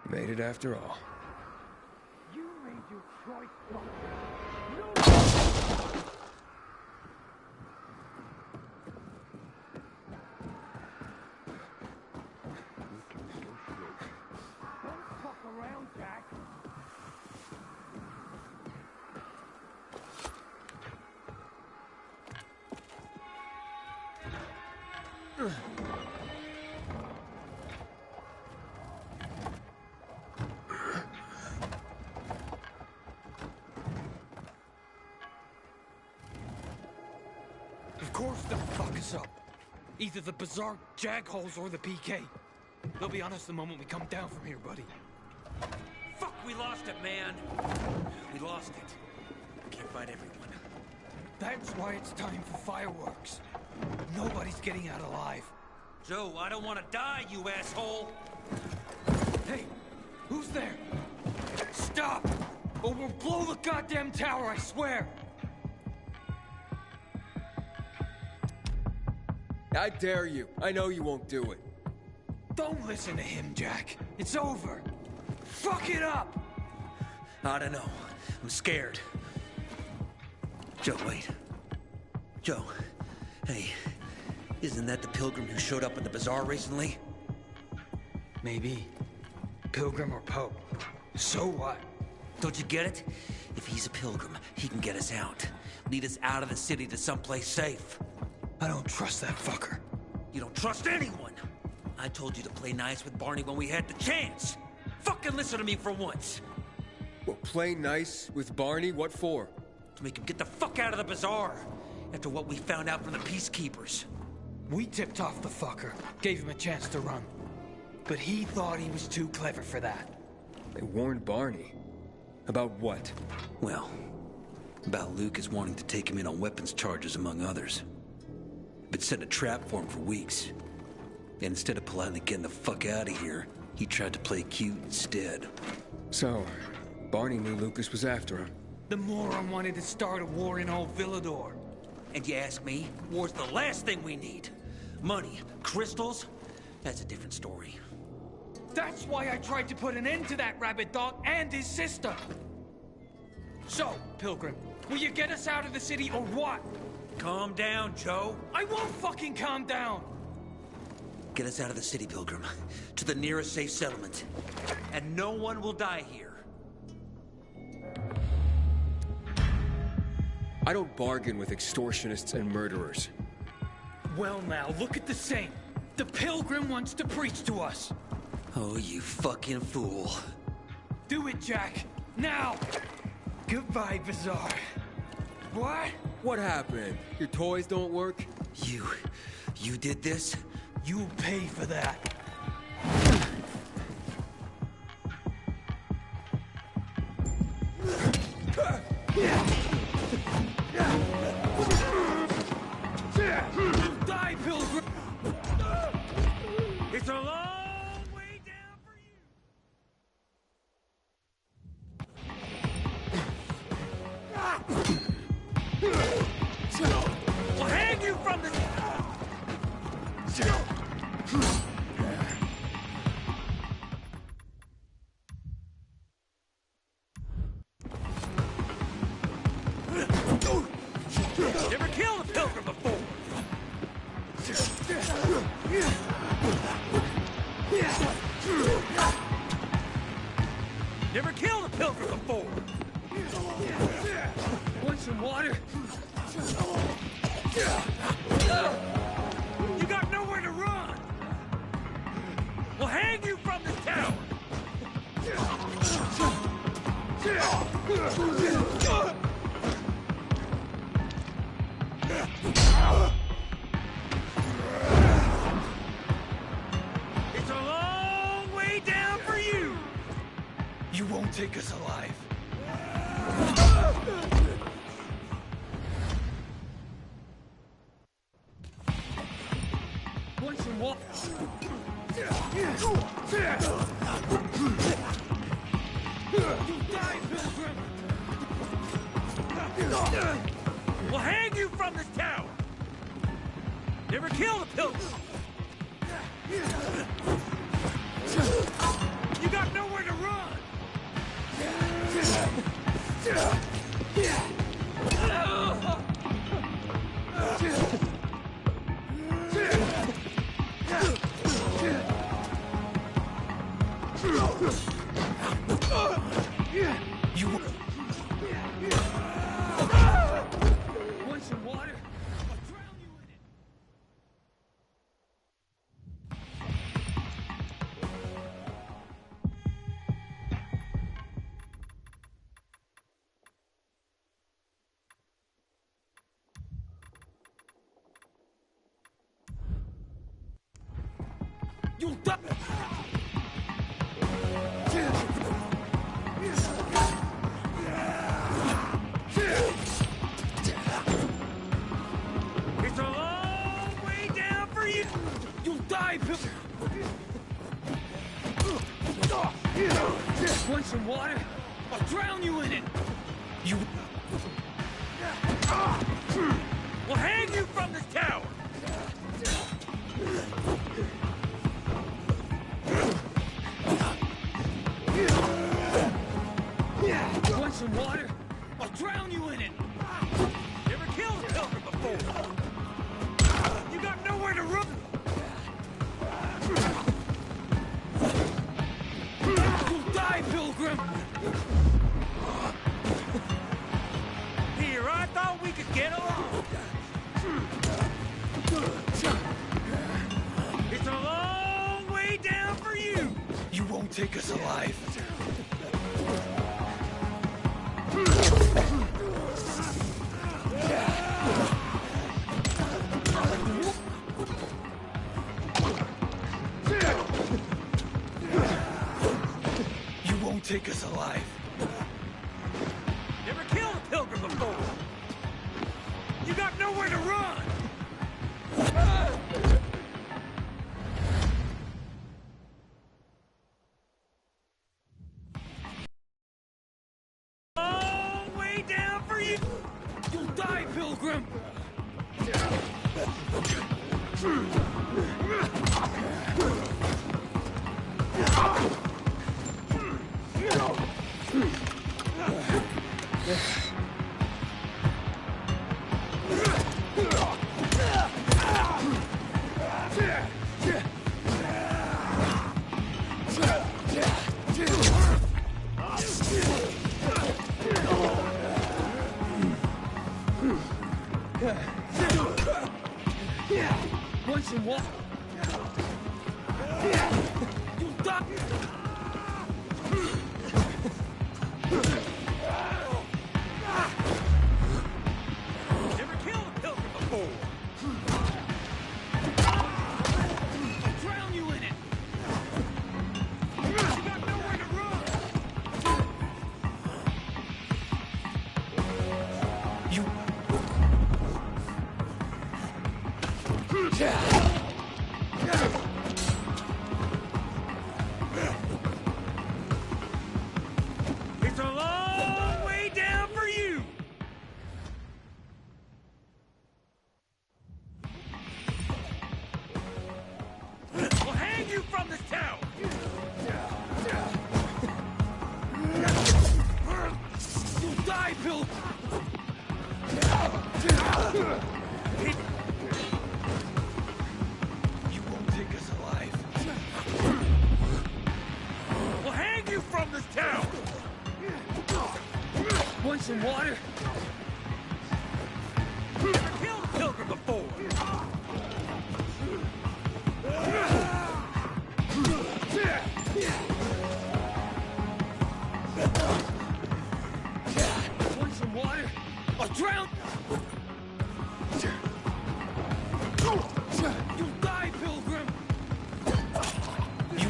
Made it after all. You made your choice, Don't fuck around, Jack. Of course they'll fuck us up. Either the Bazaar Jagholes or the PK. They'll be on us the moment we come down from here, buddy. Fuck, we lost it, man. We lost it. Can't fight everyone. That's why it's time for fireworks. Nobody's getting out alive. Joe, I don't want to die, you asshole! Hey, who's there? Stop! Or we'll blow the goddamn tower, I swear! I dare you. I know you won't do it. Don't listen to him, Jack. It's over. Fuck it up! I don't know. I'm scared. Joe, wait. Joe, hey, isn't that the pilgrim who showed up at the bazaar recently? Maybe. Pilgrim or Pope. So what? Don't you get it? If he's a pilgrim, he can get us out. Lead us out of the city to someplace safe. I don't trust that fucker. You don't trust anyone! I told you to play nice with Barney when we had the chance! Fucking listen to me for once! Well, play nice with Barney? What for? To make him get the fuck out of the bazaar! After what we found out from the Peacekeepers. We tipped off the fucker, gave him a chance to run. But he thought he was too clever for that. They warned Barney. About what? Well, about Lucas wanting to take him in on weapons charges, among others. Been setting a trap for him for weeks. And instead of politely getting the fuck out of here, he tried to play cute instead. So, Barney knew Lucas was after him. The moron wanted to start a war in old Villador. And you ask me, war's the last thing we need. Money, crystals, that's a different story. That's why I tried to put an end to that rabbit dog and his sister. So, Pilgrim, will you get us out of the city or what? Calm down, Joe. I won't fucking calm down! Get us out of the city, Pilgrim. To the nearest safe settlement. And no one will die here. I don't bargain with extortionists and murderers. Well now, look at the same. The Pilgrim wants to preach to us. Oh, you fucking fool. Do it, Jack. Now! Goodbye, Bazaar. What? What happened? Your toys don't work? You did this? You'll pay for that. Die, Pilgrim! It's a long way down for you! We'll hang you from the... take us alive. Want some water? We'll hang you from this tower! Never kill the pilgrim! You got nowhere to run! You want some water? I'll drown you in it. You'll die. It's a long way down for you. You'll die, Bill. Want some water? I'll drown you in it. You. We'll hang you from this tower. Want some water? I'll drown you in it. Never killed a pilgrim before. You got nowhere to run. You'll die, pilgrim. Here, I thought we could get along. It's a long way down for you. You won't take us alive. You won't take us alive. Never killed a pilgrim before. You got nowhere to run. Long way down for you. You'll die, pilgrim. Want some water? You'll die. Never killed a pilgrim before. I'll drown you in it. You got nowhere to run. You. It's a long way down for you. We'll hang you from this tower. You'll die, Bill. You won't take us alive. We'll hang you from this tower. Want some water? Never killed a pilgrim before. Want some water? I'll drown. You'll die, pilgrim. You.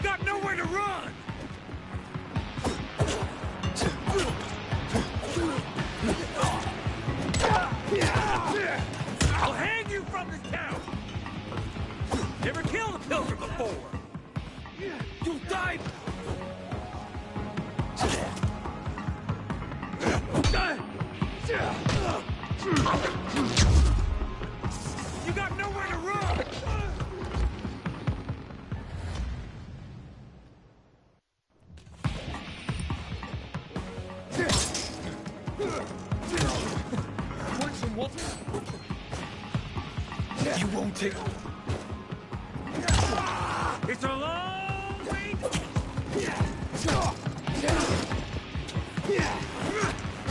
got nowhere to run! I'll hang you from this town! Never killed a pilgrim before! You'll die! You got nowhere to run! Want some water? You won't take... It's a long way...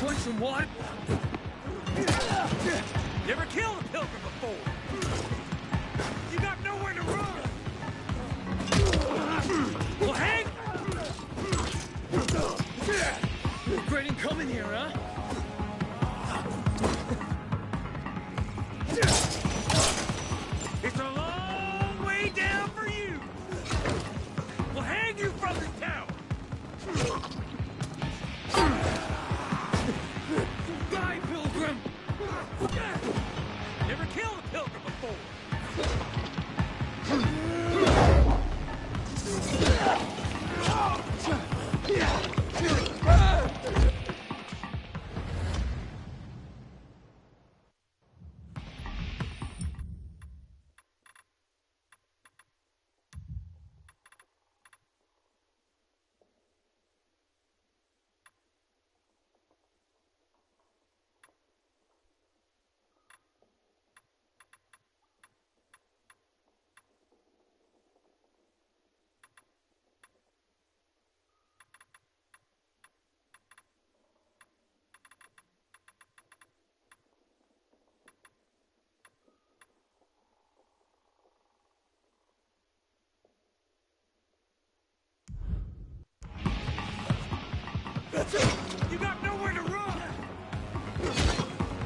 Want some water? Never killed a pilgrim before! You got nowhere to run! Well, hang... Regretting coming here, huh? It's a long way down for you! We'll hang you from this town! Die, pilgrim! Never killed a pilgrim before! You got nowhere to run!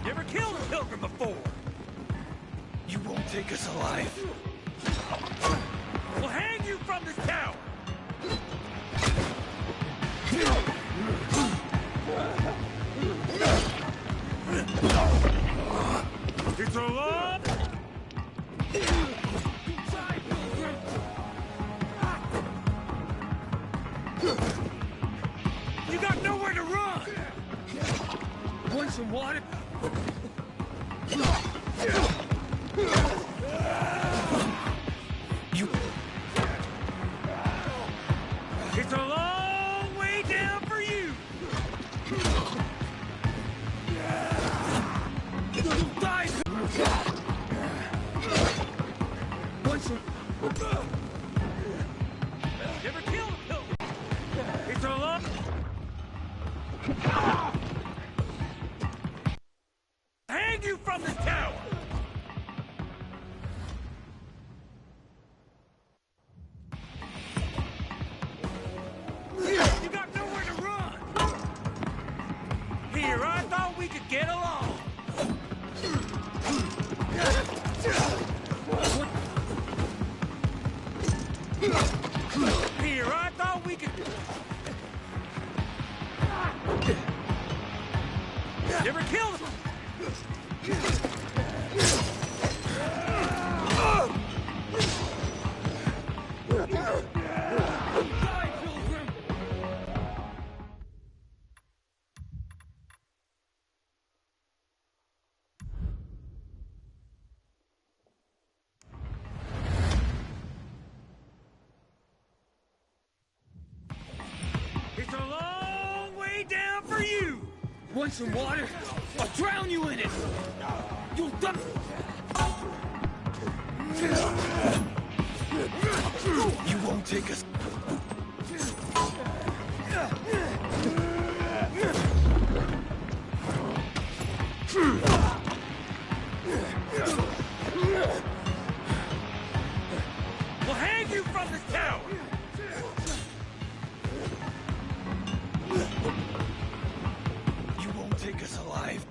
Never killed a pilgrim before! You won't take us alive. We'll hang you from this tower! It's a long... Die, pilgrim! You got nowhere to run! Want some water? You... It's a long way down for you! You'll die! Want some... Never killed a pilgrim! It's a long... Hang you from this tower! You got nowhere to run! Here, I thought we could get along! Here, I thought we could... Never killed him! Die, pilgrim! It's a long way down for you! Want some water? I'll drown you in it! You'll die! You won't take us... We'll hang you from this tower! You won't take us alive.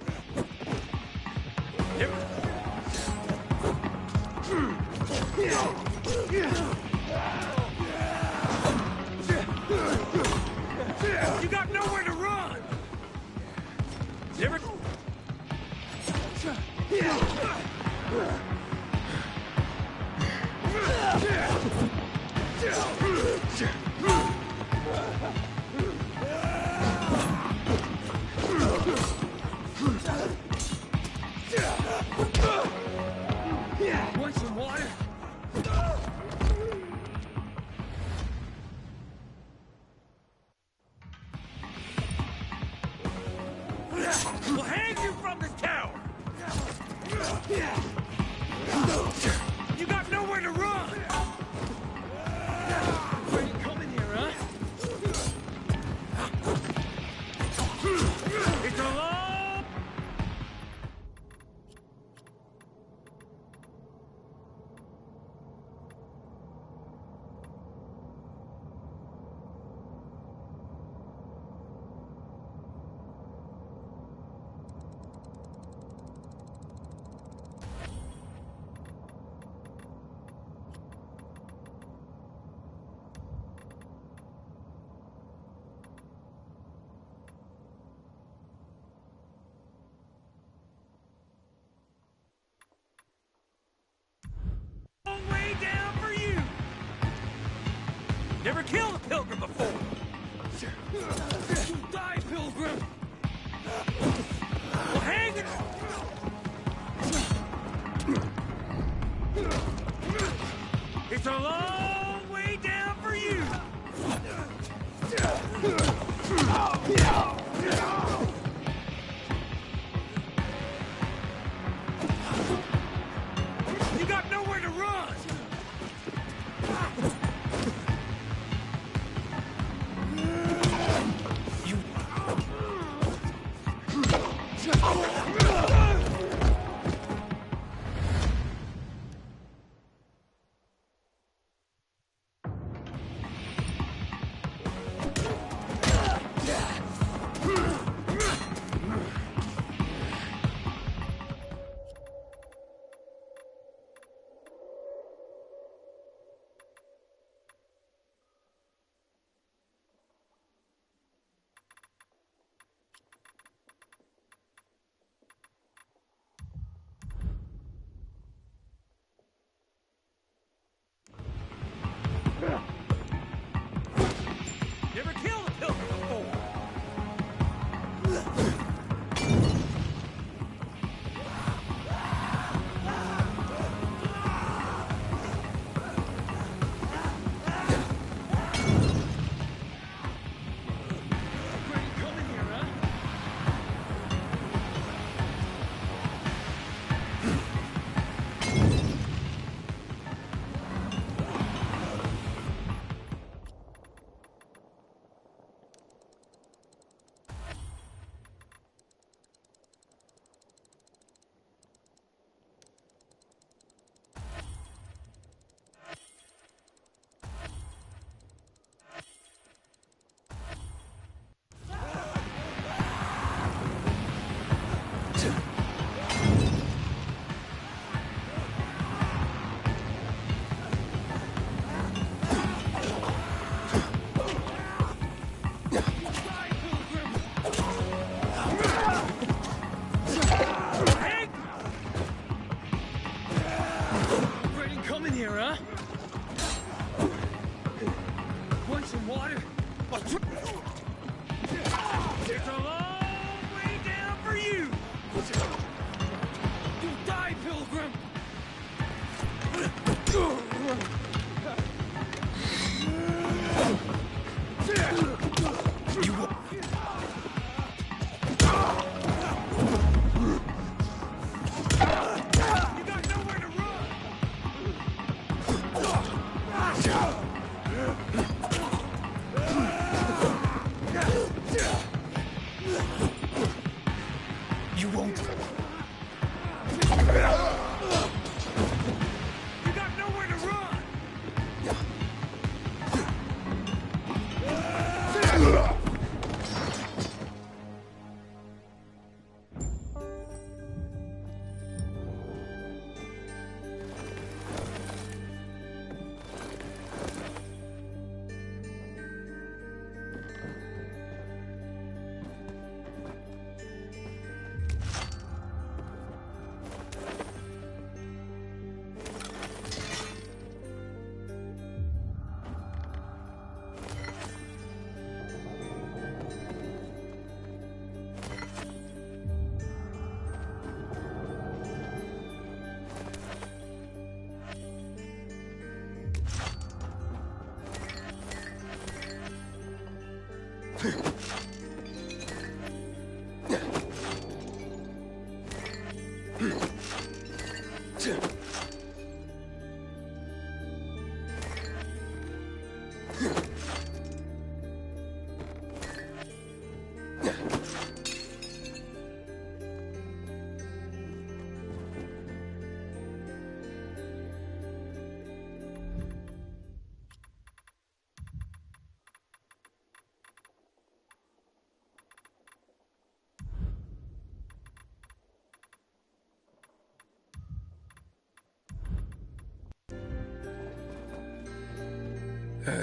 Want some water? We'll hang you from the tower! You got nowhere to run! Where you coming here, huh? It's a long... long way down for you! Never killed a pilgrim before! You die, Pilgrim! Well, hang it! It's a long way down for you! You got nowhere to run! Never killed a pilgrim before! Where you coming here, huh? Coming here, huh? Want some water? It's a long way down for you! You die, Pilgrim! You won't. You got nowhere to run!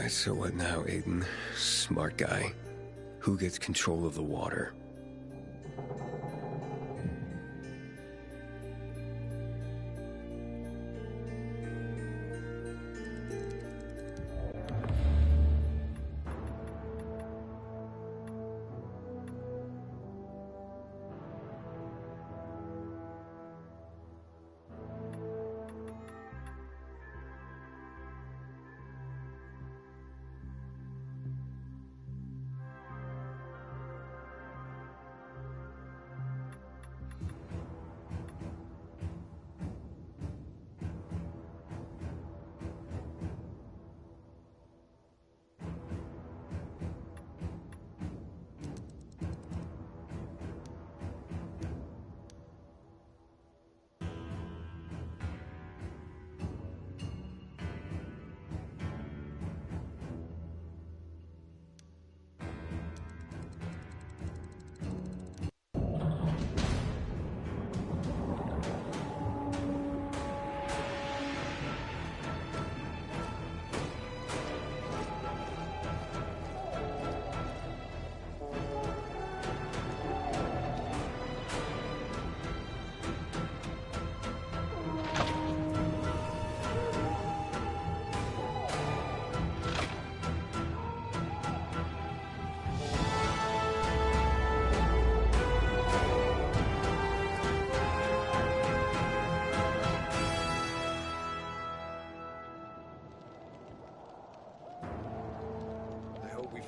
So what now, Aiden? Smart guy. Who gets control of the water?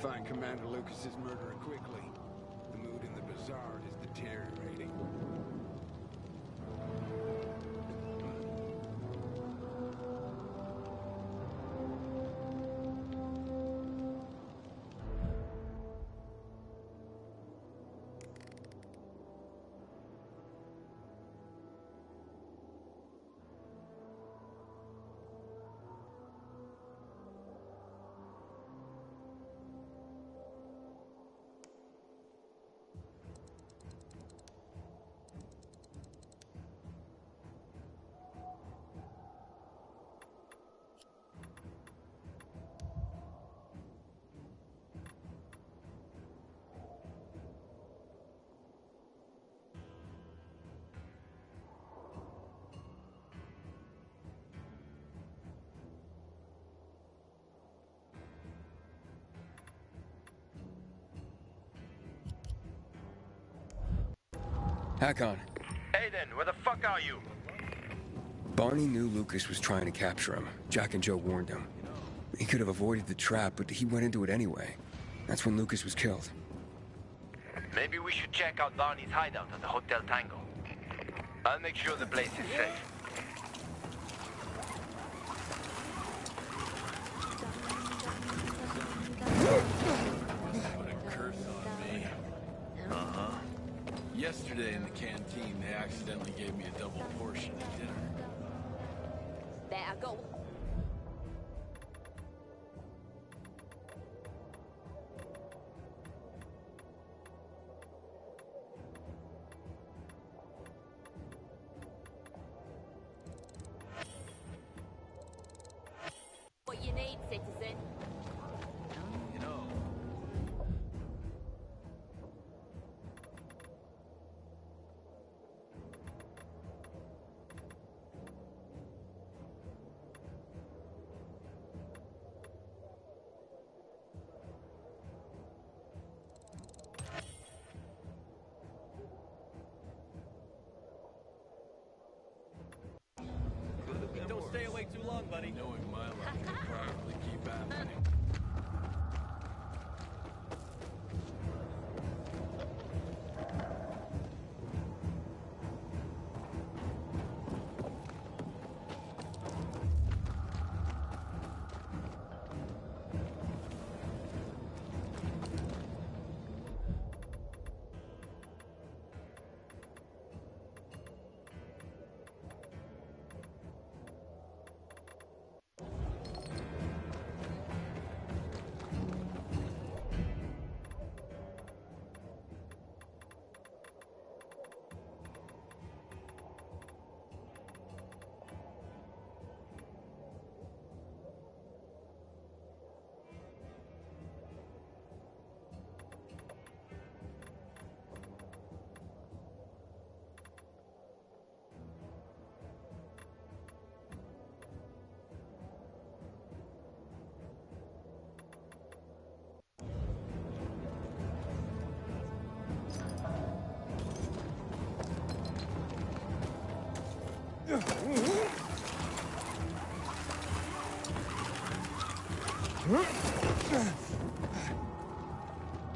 Find Commander Lucas's murderer quickly. The mood in the bazaar is deteriorating. Hakon. Aiden, where the fuck are you? Barney knew Lucas was trying to capture him. Jack and Joe warned him. He could have avoided the trap, but he went into it anyway. That's when Lucas was killed. Maybe we should check out Barney's hideout at the Hotel Tango. I'll make sure the place is safe. Put a curse on me. Uh-huh. Yesterday in the canteen, they accidentally gave me a double portion at dinner. There I go. What you need, citizen. You know. Don't stay away too long, buddy. Knowing my luck will probably keep happening.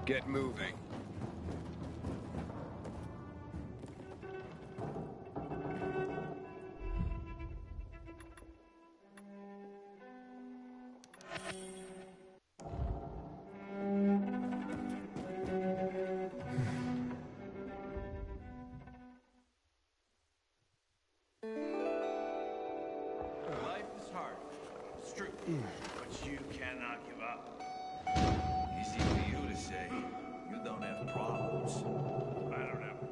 Get moving. Life is hard. It's true. But you cannot give up. Easy for you to say. You don't have problems. I don't have